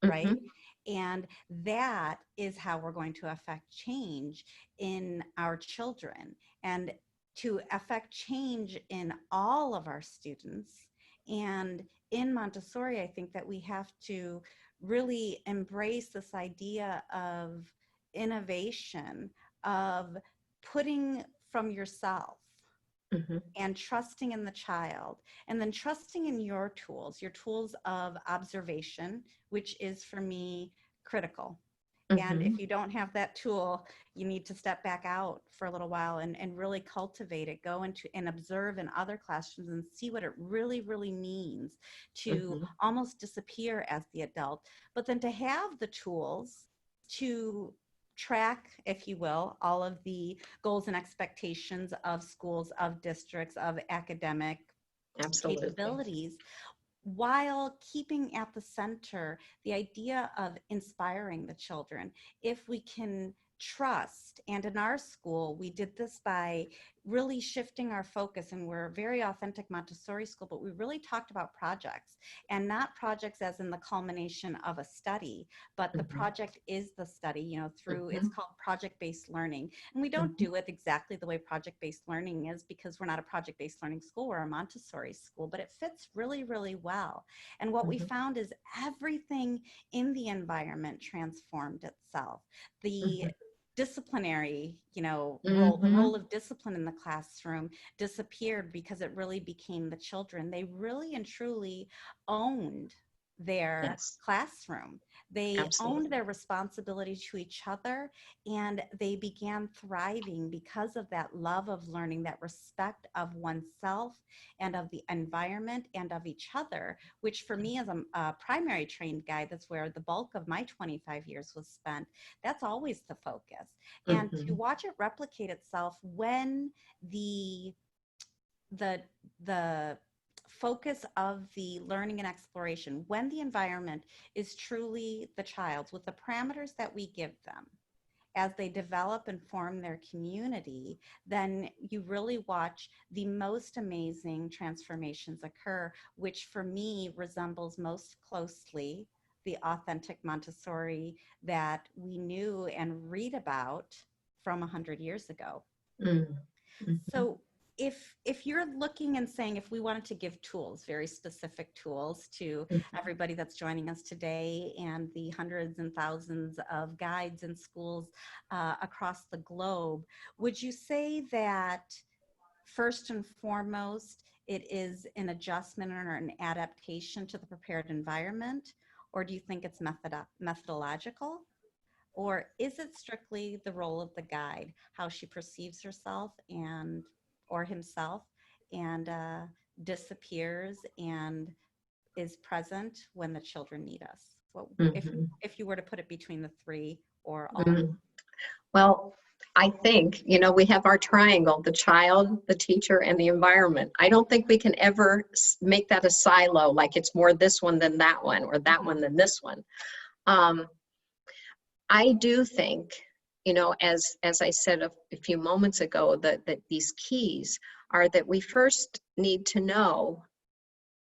[SPEAKER 1] right? Mm-hmm. And that is how we're going to affect change in our children, and to affect change in all of our students. And in Montessori, I think that we have to really embrace this idea of innovation, of putting from yourself, mm-hmm. and trusting in the child, and then trusting in your tools of observation, which is for me critical. And
[SPEAKER 3] Mhm.
[SPEAKER 1] if you don't have that tool, you need to step back out for a little while and really cultivate it, go into and observe in other classrooms and see what it really, really means to
[SPEAKER 3] Mhm.
[SPEAKER 1] almost disappear as the adult. But then to have the tools to track, if you will, all of the goals and expectations of schools, of districts, of academic
[SPEAKER 3] Absolutely.
[SPEAKER 1] capabilities, while keeping at the center the idea of inspiring the children. If we can trust, and in our school, we did this by really shifting our focus, and we're a very authentic Montessori school, but we really talked about projects, and not projects as in the culmination of a study, but the
[SPEAKER 3] Mhm.
[SPEAKER 1] project is the study, you know, through, it's
[SPEAKER 3] Mhm.
[SPEAKER 1] called project-based learning. And we don't
[SPEAKER 3] Mhm.
[SPEAKER 1] do it exactly the way project-based learning is, because we're not a project-based learning school, we're a Montessori school, but it fits really, really well. And what we
[SPEAKER 3] Mhm.
[SPEAKER 1] found is everything in the environment transformed itself. The
[SPEAKER 3] Mhm.
[SPEAKER 1] disciplinary, you know, role, the
[SPEAKER 3] Mhm.
[SPEAKER 1] role of discipline in the classroom disappeared because it really became the children. They really and truly owned their
[SPEAKER 3] Yes,
[SPEAKER 1] classroom. They owned
[SPEAKER 3] absolutely.
[SPEAKER 1] their responsibility to each other, and they began thriving because of that love of learning, that respect of oneself and of the environment and of each other, which for me as a primary trained guide, that's where the bulk of my 25 years was spent. That's always the focus. And to
[SPEAKER 3] Mhm.
[SPEAKER 1] watch it replicate itself when the the the focus of the learning and exploration, when the environment is truly the child's, with the parameters that we give them as they develop and form their community, then you really watch the most amazing transformations occur, which for me resembles most closely the authentic Montessori that we knew and read about from 100 years ago.
[SPEAKER 3] Mm. Mhm.
[SPEAKER 1] So if you're looking and saying, if we wanted to give tools, very specific tools to
[SPEAKER 3] Mhm.
[SPEAKER 1] everybody that's joining us today and the hundreds and thousands of guides in schools across the globe, would you say that first and foremost, it is an adjustment or an adaptation to the prepared environment? Or do you think it's methodological? Or is it strictly the role of the guide, how she perceives herself and or himself, and disappears and is present when the children need us? Well,
[SPEAKER 3] Mhm.
[SPEAKER 1] if you were to put it between the three or all?
[SPEAKER 3] Mm. Well, I think, we have our triangle, the child, the teacher, and the environment. I don't think we can ever make that a silo, like it's more this one than that one, or that one
[SPEAKER 1] Mhm.
[SPEAKER 3] than this one. Um, I do think, as I said a few moments ago, that these keys are that we first need to know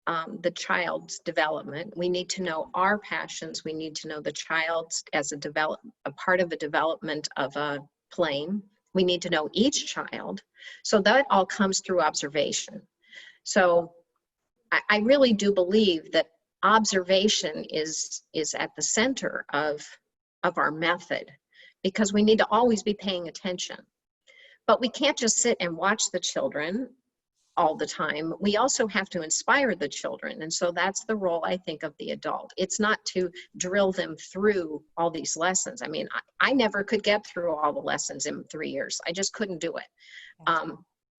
[SPEAKER 3] the child's development. We need to know our passions. We need to know the child's as a part of the development of a plane. We need to know each child. So that all comes through observation. So I really do believe that observation is at the center of our method, because we need to always be paying attention. But we can't just sit and watch the children all the time. We also have to inspire the children. And so that's the role, I think, of the adult. It's not to drill them through all these lessons. I mean, I never could get through all the lessons in 3 years. I just couldn't do it.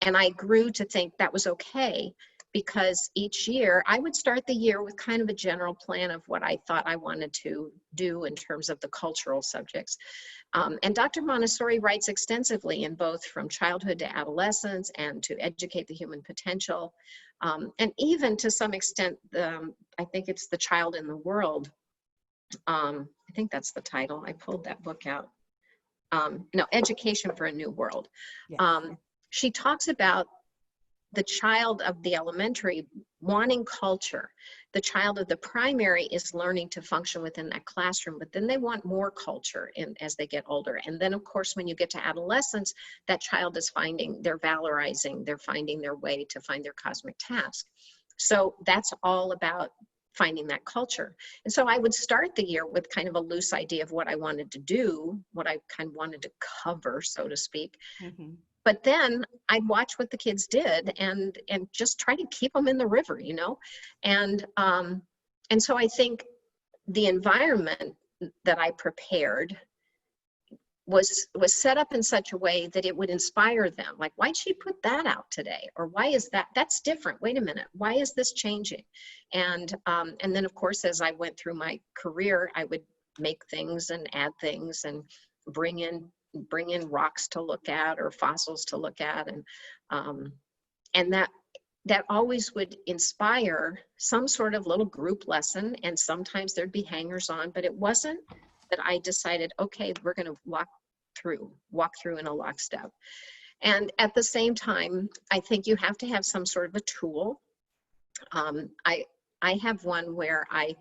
[SPEAKER 3] And I grew to think that was okay, because each year I would start the year with kind of a general plan of what I thought I wanted to do in terms of the cultural subjects. And Dr. Montessori writes extensively in both From Childhood to Adolescence and To Educate the Human Potential. And even to some extent, I think it's The Child in the World. I think that's the title. I pulled that book out. No, Education for a New World.
[SPEAKER 1] Yes.
[SPEAKER 3] She talks about the child of the elementary wanting culture. The child of the primary is learning to function within that classroom, but then they want more culture as they get older. And then, of course, when you get to adolescence, that child is they're valorizing, they're finding their way to find their cosmic task. So that's all about finding that culture. And so I would start the year with kind of a loose idea of what I wanted to do, what I kind of wanted to cover, so to speak.
[SPEAKER 1] Mm-hmm.
[SPEAKER 3] But then I'd watch what the kids did and just try to keep them in the river, and so I think the environment that I prepared was set up in such a way that it would inspire them. Like, why'd she put that out today? Or why is that's different? Wait a minute, why is this changing? And then of course, as I went through my career, I would make things and add things and bring in rocks to look at or fossils to look at. And that always would inspire some sort of little group lesson. And sometimes there'd be hangers on, but it wasn't that I decided, okay, we're going to walk through in a lockstep. And at the same time, I think you have to have some sort of a tool. I have one where I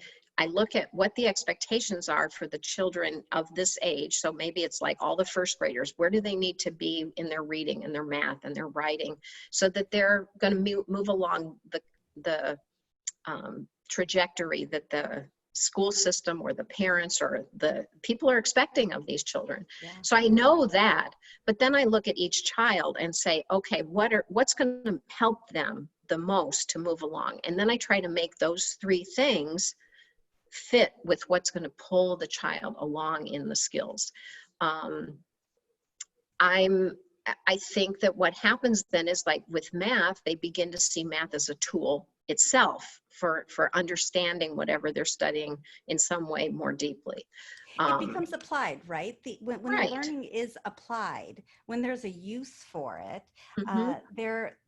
[SPEAKER 3] look at what the expectations are for the children of this age. So maybe it's like all the first graders, where do they need to be in their reading and their math and their writing, so that they're going to move along the trajectory that the school system or the parents or the people are expecting of these children.
[SPEAKER 1] Yeah.
[SPEAKER 3] So I know that, but then I look at each child and say, okay, what's going to help them the most to move along? And then I try to make those three things fit with what's going to pull the child along in the skills. I think that what happens then is, like with math, they begin to see math as a tool itself for understanding whatever they're studying in some way more deeply.
[SPEAKER 1] It becomes applied, right? When
[SPEAKER 3] Right.
[SPEAKER 1] the learning is applied, when there's a use for it,
[SPEAKER 3] Mhm.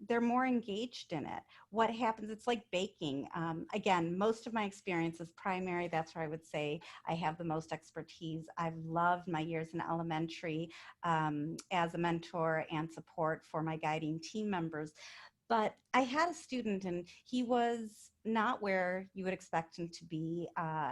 [SPEAKER 1] they're more engaged in it. What happens, it's like baking. Again, most of my experience is primary. That's where I would say I have the most expertise. I've loved my years in elementary as a mentor and support for my guiding team members. But I had a student, and he was not where you would expect him to be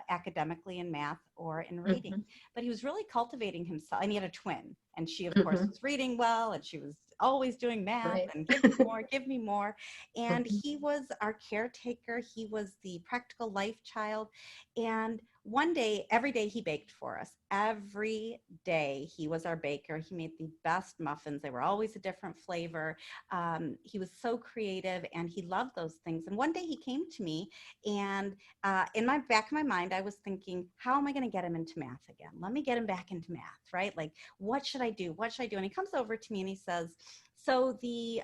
[SPEAKER 1] academically in math or in reading,
[SPEAKER 3] Mhm.
[SPEAKER 1] but he was really cultivating himself. And he had a twin, and she, of course,
[SPEAKER 3] Mhm.
[SPEAKER 1] was reading well, and she was always doing math
[SPEAKER 3] Right.
[SPEAKER 1] and give me more, give me more. And
[SPEAKER 3] Mhm.
[SPEAKER 1] he was our caretaker. He was the practical life child. And one day, every day he baked for us. Every day he was our baker. He made the best muffins. They were always a different flavor. He was so creative, and he loved those things. And one day he came to me, and in my back of my mind, I was thinking, how am I going to get him into math again? Let me get him back into math, right? Like, what should I do? What should I do? And he comes over to me and he says, so the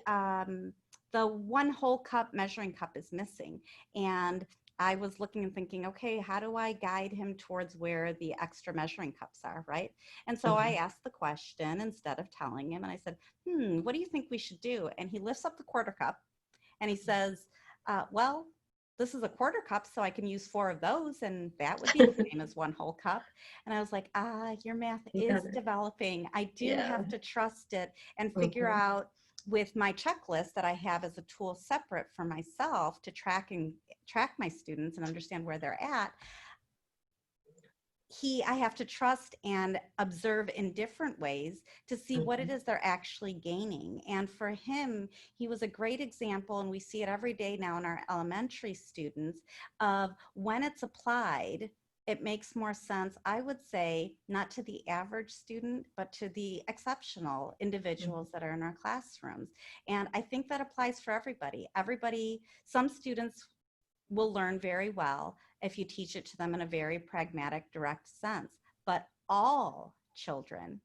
[SPEAKER 1] 1 whole cup measuring cup is missing. And I was looking and thinking, okay, how do I guide him towards where the extra measuring cups are, right? And so I
[SPEAKER 3] Mhm.
[SPEAKER 1] asked the question instead of telling him, and I said, what do you think we should do? And he lifts up the quarter cup and he says, well, this is a quarter cup, so I can use 4 of those, and that would be the same as 1 whole cup. And I was like, your math
[SPEAKER 3] You
[SPEAKER 1] is
[SPEAKER 3] got it.
[SPEAKER 1] developing. I do
[SPEAKER 3] Yeah.
[SPEAKER 1] have to trust it and figure
[SPEAKER 3] Mhm.
[SPEAKER 1] out with my checklist that I have as a tool separate for myself to track my students and understand where they're at. I have to trust and observe in different ways to see what it
[SPEAKER 3] Mhm.
[SPEAKER 1] is they're actually gaining. And for him, he was a great example, and we see it every day now in our elementary students, of when it's applied, it makes more sense, I would say, not to the average student, but to the exceptional individuals that are in our classrooms. And I think that applies for everybody. Some students will learn very well if you teach it to them in a very pragmatic, direct sense. But all children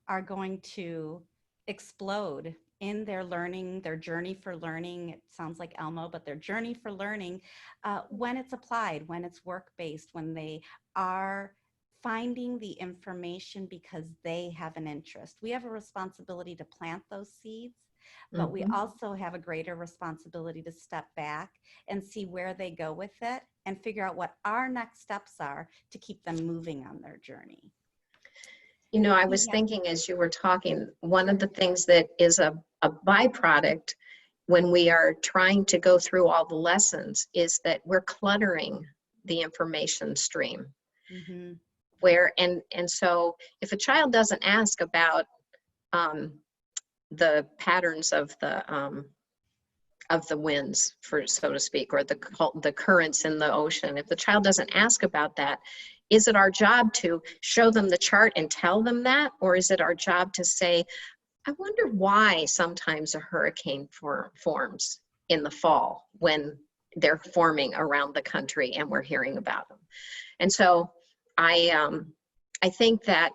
[SPEAKER 1] are going to explode in their learning, their journey for learning. It sounds like Elmo, but their journey for learning when it's applied, when it's work-based, when they are finding the information because they have an interest. We have a responsibility to plant those seeds, but we
[SPEAKER 3] Mhm.
[SPEAKER 1] also have a greater responsibility to step back and see where they go with it and figure out what our next steps are to keep them moving on their journey.
[SPEAKER 3] You know, I was
[SPEAKER 1] Yeah.
[SPEAKER 3] thinking as you were talking, one of the things that is a byproduct when we are trying to go through all the lessons is that we're cluttering the information stream.
[SPEAKER 1] Mm-hmm.
[SPEAKER 3] And so if a child doesn't ask about the patterns of the winds, for so to speak, or the currents in the ocean, if the child doesn't ask about that, is it our job to show them the chart and tell them that? Or is it our job to say, I wonder why sometimes a hurricane forms in the fall when they're forming around the country and we're hearing about them? And so I think that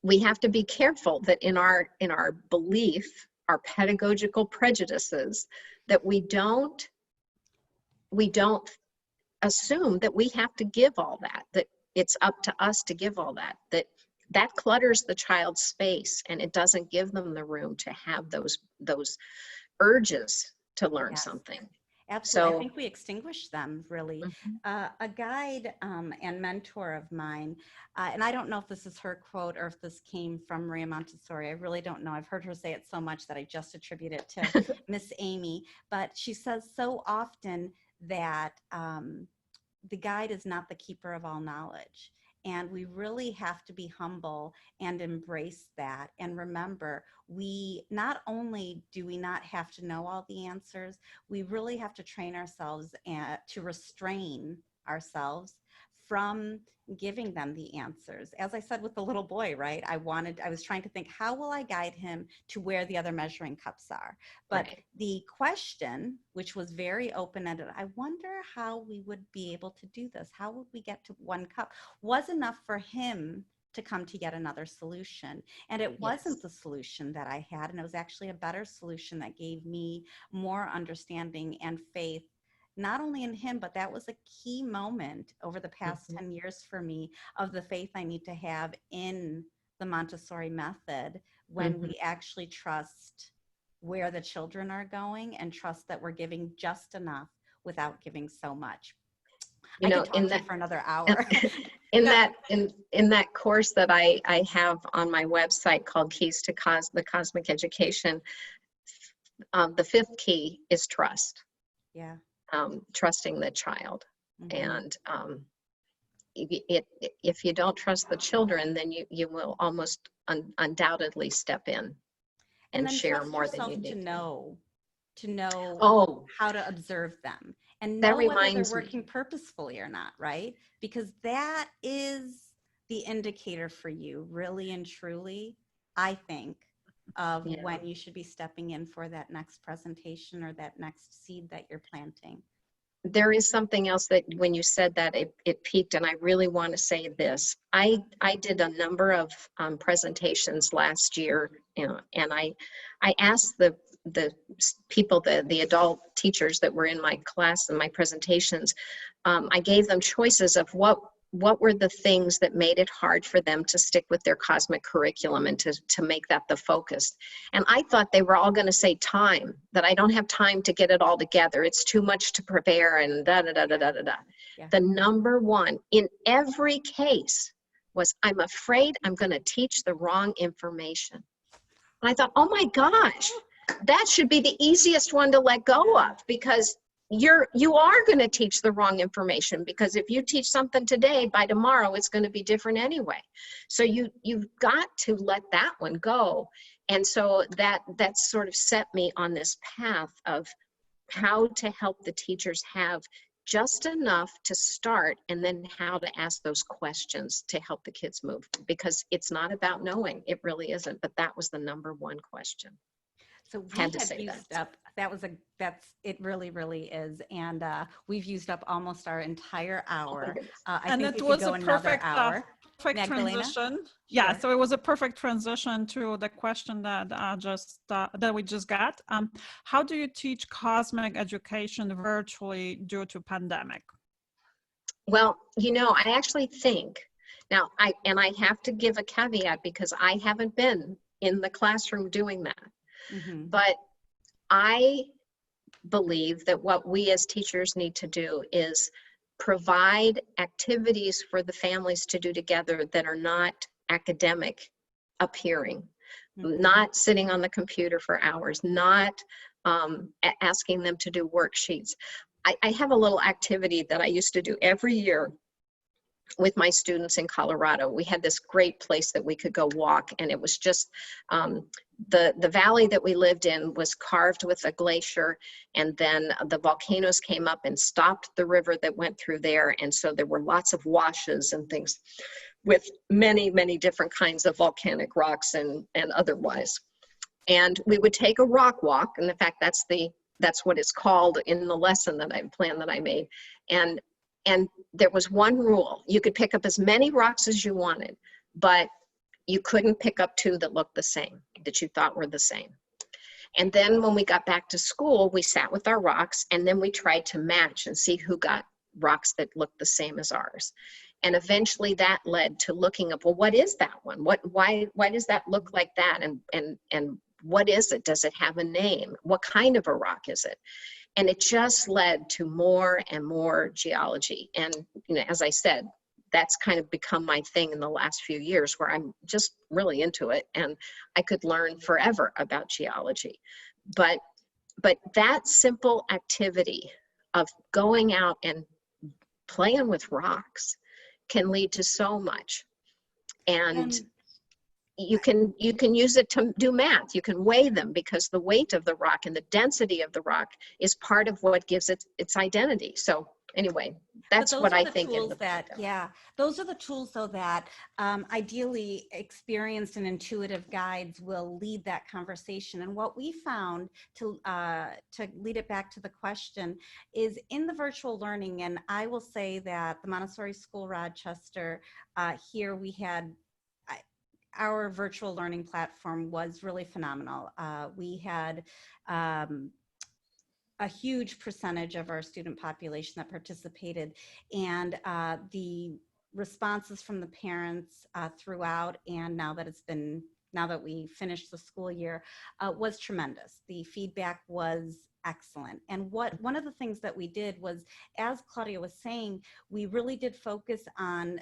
[SPEAKER 3] we have to be careful that in our belief, our pedagogical prejudices, that we don't assume that we have to give all that, that it's up to us to give all that, that clutters the child's space, and it doesn't give them the room to have those urges to learn
[SPEAKER 1] Yes.
[SPEAKER 3] something.
[SPEAKER 1] Absolutely.
[SPEAKER 3] So-
[SPEAKER 1] I think we extinguish them, really. A guide and mentor of mine, and I don't know if this is her quote or if this came from Maria Montessori. I really don't know. I've heard her say it so much that I just attribute it to Miss Amy. But she says so often that the guide is not the keeper of all knowledge. And we really have to be humble and embrace that. And remember, we not only do we not have to know all the answers, we really have to train ourselves to restrain ourselves from giving them the answers. As I said with the little boy, right? I was trying to think, how will I guide him to where the other measuring cups are? But
[SPEAKER 3] Right.
[SPEAKER 1] the question, which was very open-ended, I wonder how we would be able to do this. How would we get to one cup? Was enough for him to come to yet another solution. And it wasn't the solution that I had, and it was actually a better solution that gave me more understanding and faith, not only in him, but that was a key moment over the past 10 years for me of the faith I need to have in the Montessori method when we actually trust where the children are going and trust that we're giving just enough without giving so much.
[SPEAKER 3] You know,
[SPEAKER 1] I could talk to you for another hour.
[SPEAKER 3] in that course that I have on my website called Keys to the Cosmic Education, the fifth key is trust.
[SPEAKER 1] Yeah.
[SPEAKER 3] Trusting the child. And if you don't trust the children, then you will almost undoubtedly step in and
[SPEAKER 1] then
[SPEAKER 3] share
[SPEAKER 1] trust
[SPEAKER 3] more than
[SPEAKER 1] yourself
[SPEAKER 3] you need
[SPEAKER 1] to know
[SPEAKER 3] Oh,
[SPEAKER 1] how to observe them and
[SPEAKER 3] that
[SPEAKER 1] know whether they're
[SPEAKER 3] reminds me.
[SPEAKER 1] working purposefully or not, right? Because that is the indicator for you, really and truly, I think, of when you should be stepping in for that next presentation or that next seed that you're planting.
[SPEAKER 3] There is something else that when you said that, it piqued, and I really want to say this. I did a number of presentations last year, and I asked the people, the adult teachers that were in my class and my presentations, I gave them choices of what were the things that made it hard for them to stick with their cosmic curriculum and to make that the focus. And I thought they were all going to say time, that I don't have time to get it all together. It's too much to prepare and da-da-da-da-da-da-da.
[SPEAKER 1] Yeah.
[SPEAKER 3] The number one in every case was, I'm afraid I'm going to teach the wrong information. And I thought, oh my gosh, that should be the easiest one to let go of, because you are going to teach the wrong information, because if you teach something today, by tomorrow it's going to be different anyway. So you've got to let that one go. And so that sort of set me on this path of how to help the teachers have just enough to start, and then how to ask those questions to help the kids move, because it's not about knowing. It really isn't. But that was the number one question.
[SPEAKER 1] So we
[SPEAKER 3] Had to
[SPEAKER 1] have
[SPEAKER 3] say
[SPEAKER 1] used
[SPEAKER 3] that.
[SPEAKER 1] up, it really, really is. And we've used up almost our entire hour. I think
[SPEAKER 2] it
[SPEAKER 1] we
[SPEAKER 2] was
[SPEAKER 1] could go
[SPEAKER 2] a
[SPEAKER 1] another
[SPEAKER 2] perfect,
[SPEAKER 1] hour.
[SPEAKER 2] perfect
[SPEAKER 1] Magdalena?
[SPEAKER 2] transition. Yeah,
[SPEAKER 1] Sure.
[SPEAKER 2] so it was a perfect transition to the question that that we just got. How do you teach cosmic education virtually due to pandemic?
[SPEAKER 3] Well, I actually think now, I have to give a caveat, because I haven't been in the classroom doing that. But I believe that what we as teachers need to do is provide activities for the families to do together that are not academic appearing, not sitting on the computer for hours, not asking them to do worksheets. I have a little activity that I used to do every year with my students in Colorado. We had this great place that we could go walk, and it was just the valley that we lived in was carved with a glacier, and then the volcanoes came up and stopped the river that went through there, and so there were lots of washes and things with many, many different kinds of volcanic rocks and otherwise. And we would take a rock walk, and in fact that's what it's called in the lesson that I made. And there was one rule: you could pick up as many rocks as you wanted, but you couldn't pick up two that looked the same, that you thought were the same. And then when we got back to school, we sat with our rocks and then we tried to match and see who got rocks that looked the same as ours. And eventually that led to looking up, well, what is that one? Why does that look like that? And what is it? Does it have a name? What kind of a rock is it? And it just led to more and more geology. And, you know, as I said, that's kind of become my thing in the last few years, where I'm just really into it, and I could learn forever about geology. But that simple activity of going out and playing with rocks can lead to so much. And you can use it to do math. You can weigh them, because the weight of the rock and the density of the rock is part of what gives it its identity. So anyway, that's what I think.
[SPEAKER 1] Those are the tools, though, that ideally experienced and intuitive guides will lead that conversation. And what we found, to lead it back to the question, is in the virtual learning, and I will say that the Montessori School Rochester, here we had, our virtual learning platform was really phenomenal. We had a huge percentage of our student population that participated, and the responses from the parents throughout, and now that we finished the school year, was tremendous. The feedback was excellent. And one of the things that we did was, as Claudia was saying, we really did focus on,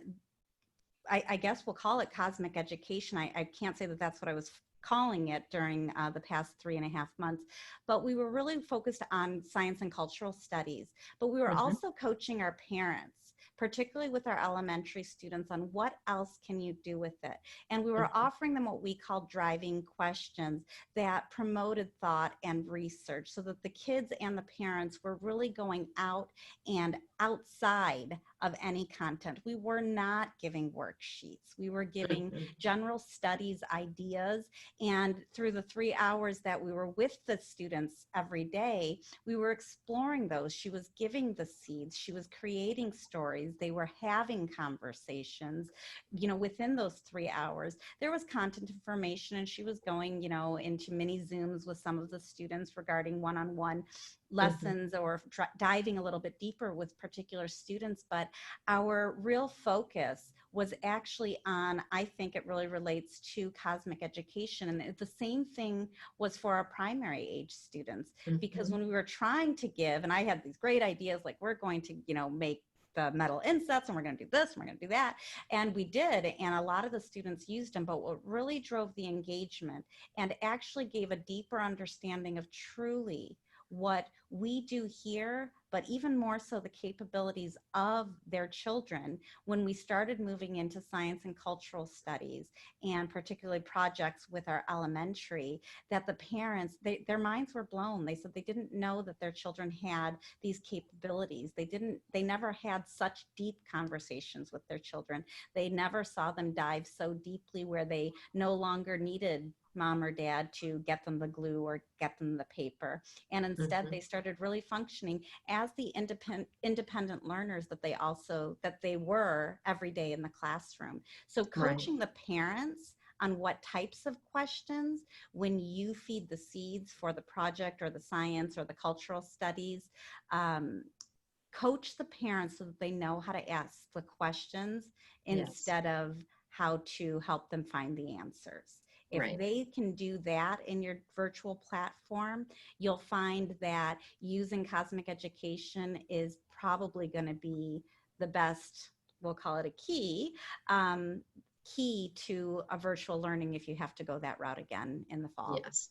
[SPEAKER 1] I guess we'll call it cosmic education. I can't say that that's what I was calling it during the past 3.5 months, but we were really focused on science and cultural studies. But we were also coaching our parents, particularly with our elementary students, on what else can you do with it. And we were offering them what we call driving questions that promoted thought and research, so that the kids and the parents were really going out and outside of any content. We were not giving worksheets. We were giving general studies ideas. And through the 3 hours that we were with the students every day, we were exploring those. She was giving the seeds. She was creating stories. They were having conversations. You know, within those 3 hours, there was content information, and she was going, you know, into mini Zooms with some of the students regarding one-on-one lessons, or diving a little bit deeper with particular students. But our real focus was actually on, I think it really relates to cosmic education. And the same thing was for our primary age students, because when we were trying to give, and I had these great ideas, like, we're going to, you know, make the metal insets, and we're going to do this, and we're going to do that. And we did. And a lot of the students used them. But what really drove the engagement and actually gave a deeper understanding of truly what we do here, but even more so the capabilities of their children, when we started moving into science and cultural studies, and particularly projects with our elementary, that the parents, their minds were blown. They said they didn't know that their children had these capabilities. They never had such deep conversations with their children. They never saw them dive so deeply where they no longer needed mom or dad to get them the glue or get them the paper. And instead they started really functioning as the independent learners that they were every day in the classroom. So coaching the parents on what types of questions, when you feed the seeds for the project or the science or the cultural studies, coach the parents so that they know how to ask the questions instead of how to help them find the answers. If they can do that in your virtual platform, you'll find that using cosmic education is probably going to be the best, we'll call it a key to a virtual learning, if you have to go that route again in the fall.
[SPEAKER 3] Yes.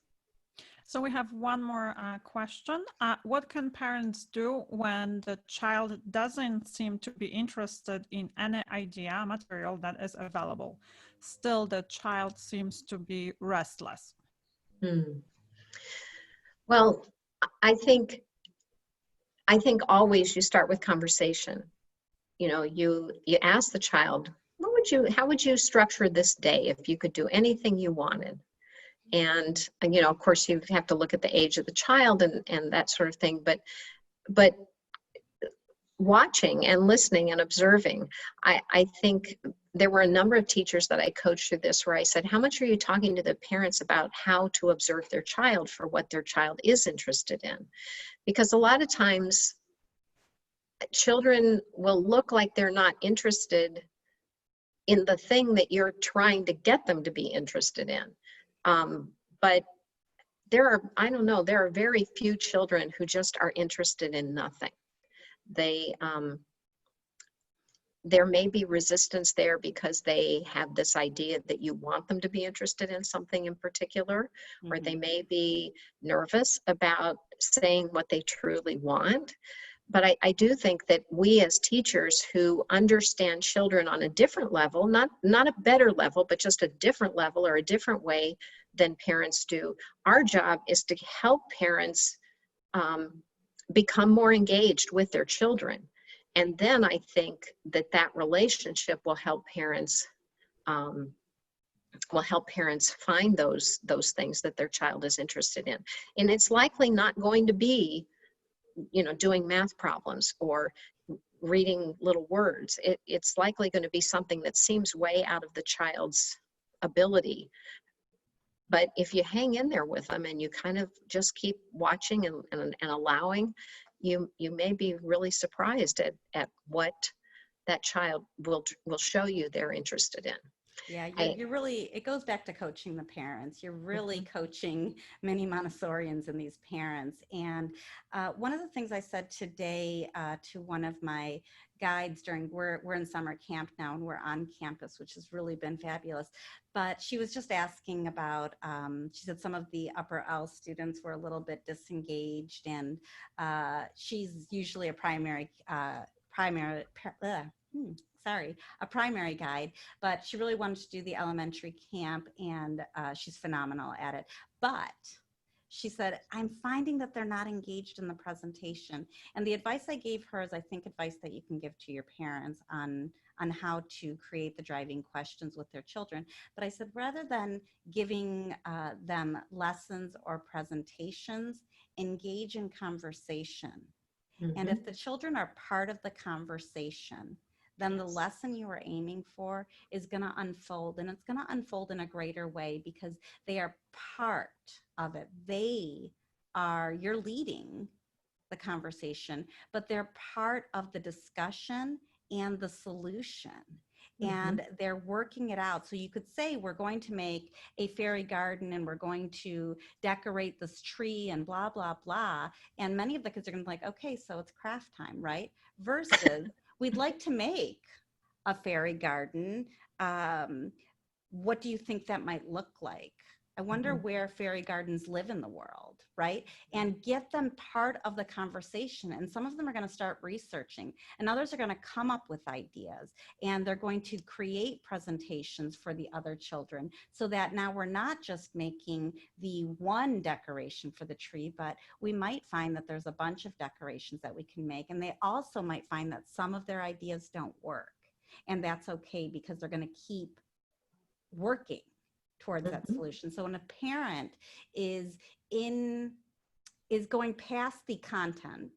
[SPEAKER 2] So we have one more question. What can parents do when the child doesn't seem to be interested in any idea material that is available? Still, the child seems to be restless.
[SPEAKER 3] Well, I think always you start with conversation. You know, you ask the child, how would you structure this day if you could do anything you wanted? And you know, of course, you have to look at the age of the child and that sort of thing. But watching and listening and observing, I think there were a number of teachers that I coached through this where I said, how much are you talking to the parents about how to observe their child for what their child is interested in? Because a lot of times children will look like they're not interested in the thing that you're trying to get them to be interested in. But there are, I don't know, there are very few children who just are interested in nothing. They, there may be resistance there because they have this idea that you want them to be interested in something in particular, or they may be nervous about saying what they truly want. But I do think that we as teachers who understand children on a different level, not a better level, but just a different level or a different way than parents do, our job is to help parents become more engaged with their children. And then I think that that relationship will help parents find those things that their child is interested in. And it's likely not going to be, you know, doing math problems or reading little words. It's likely going to be something that seems way out of the child's ability. But if you hang in there with them and you kind of just keep watching and allowing, you may be really surprised at what that child will show you they're interested in.
[SPEAKER 1] Yeah, you're really, it goes back to coaching the parents. You're really coaching many Montessorians and these parents. And one of the things I said today to one of my guides during, we're in summer camp now and we're on campus, which has really been fabulous. But she was just asking about, she said some of the upper L students were a little bit disengaged, and she's usually a primary guide, but she really wanted to do the elementary camp, and she's phenomenal at it. But she said, I'm finding that they're not engaged in the presentation. And the advice I gave her is, I think, advice that you can give to your parents on how to create the driving questions with their children. But I said, rather than giving them lessons or presentations, engage in conversation. And if the children are part of the conversation, then the lesson you are aiming for is going to unfold, and it's going to unfold in a greater way because they are part of it. You're leading the conversation, but they're part of the discussion and the solution. And they're working it out. So you could say, we're going to make a fairy garden and we're going to decorate this tree and blah, blah, blah. And many of the kids are going to be like, okay, so it's craft time, right? Versus we'd like to make a fairy garden. What do you think that might look like? I wonder where fairy gardens live in the world, right? And get them part of the conversation. And some of them are going to start researching, and others are going to come up with ideas, and they're going to create presentations for the other children, so that now we're not just making the one decoration for the tree, but we might find that there's a bunch of decorations that we can make. And they also might find that some of their ideas don't work. And that's okay, because they're going to keep working towards that solution. So when a parent is going past the content,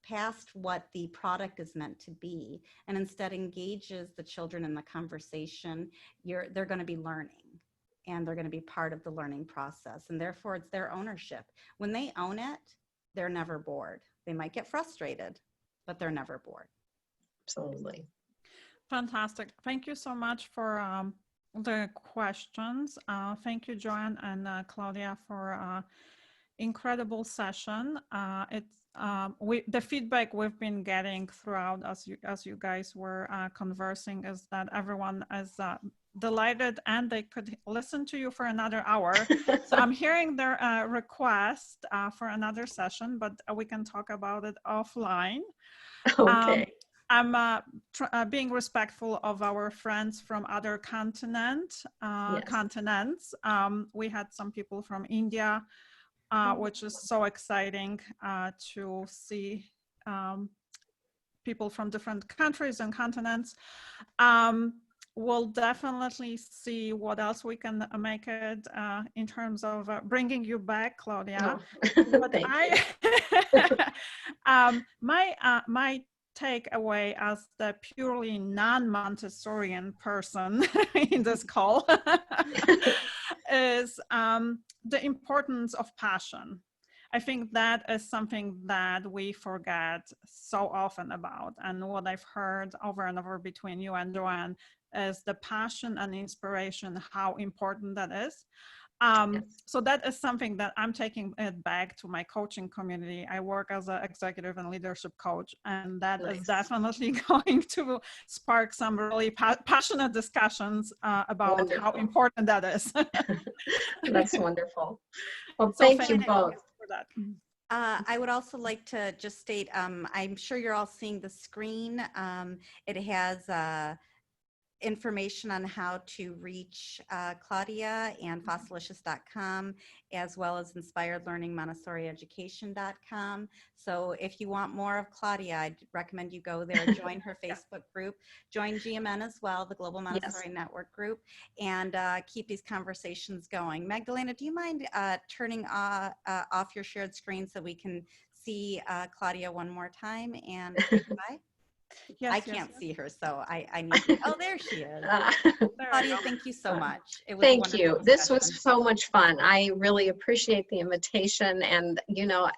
[SPEAKER 1] past what the product is meant to be, and instead engages the children in the conversation, they're going to be learning, and they're going to be part of the learning process. And therefore it's their ownership. When they own it, they're never bored. They might get frustrated, but they're never bored.
[SPEAKER 3] Absolutely.
[SPEAKER 2] Fantastic. Thank you so much for the questions. Thank you, Joanne and Claudia, for incredible session. The feedback we've been getting throughout as you guys were conversing is that everyone is delighted, and they could listen to you for another hour. So I'm hearing their request for another session, but we can talk about it offline.
[SPEAKER 3] Okay.
[SPEAKER 2] I'm being respectful of our friends from other continents. We had some people from India, which is so exciting to see people from different countries and continents. We'll definitely see what else we can make it in terms of bringing you back, Claudia.
[SPEAKER 3] Oh,
[SPEAKER 2] But
[SPEAKER 3] thank
[SPEAKER 2] my take away as the purely non-Montessorian person in this call is the importance of passion. I think that is something that we forget so often about. And what I've heard over and over between you and Joanne is the passion and inspiration, how important that is. So that is something that I'm taking it back to my coaching community. I work as an executive and leadership coach, and that is definitely going to spark some really passionate discussions about
[SPEAKER 3] Wonderful.
[SPEAKER 2] how important that is.
[SPEAKER 3] That's wonderful. Well,
[SPEAKER 2] So
[SPEAKER 3] thank you both.
[SPEAKER 2] for that.
[SPEAKER 1] I would also like to just state, I'm sure you're all seeing the screen. It has information on how to reach Claudia and fossilicious.com, as well as Inspired Learning MontessoriEducation.com. So if you want more of Claudia, I'd recommend you go there, join her Facebook group, join GMN as well, the Global Montessori Network group, and keep these conversations going. Magdalena, do you mind turning off your shared screen so we can see Claudia one more time and say goodbye?
[SPEAKER 2] Yes,
[SPEAKER 1] I can't see her, so I need to. Oh, there she is. Claudia, thank you so much. It was
[SPEAKER 3] Thank you. This was so much fun. I really appreciate the invitation. And, you know,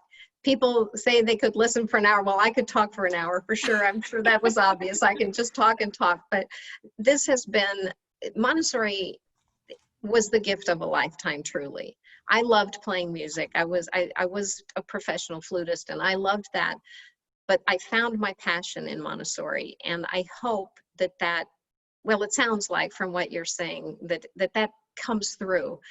[SPEAKER 3] people say they could listen for an hour. Well, I could talk for an hour for sure. I'm sure that was obvious. I can just talk and talk. But this has been, Montessori was the gift of a lifetime, truly. I loved playing music. I was a professional flutist, and I loved that. But I found my passion in Montessori, and I hope that, well, it sounds like from what you're saying, that comes through.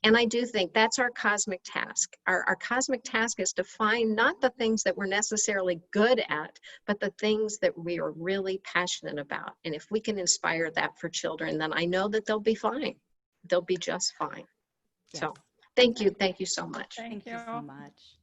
[SPEAKER 3] And I do think that's our cosmic task. Our cosmic task is to find not the things that we're necessarily good at, but the things that we are really passionate about. And if we can inspire that for children, then I know that they'll be fine. They'll be just fine.
[SPEAKER 1] Yes.
[SPEAKER 3] So thank you. Thank you so much.
[SPEAKER 1] Thank you so much.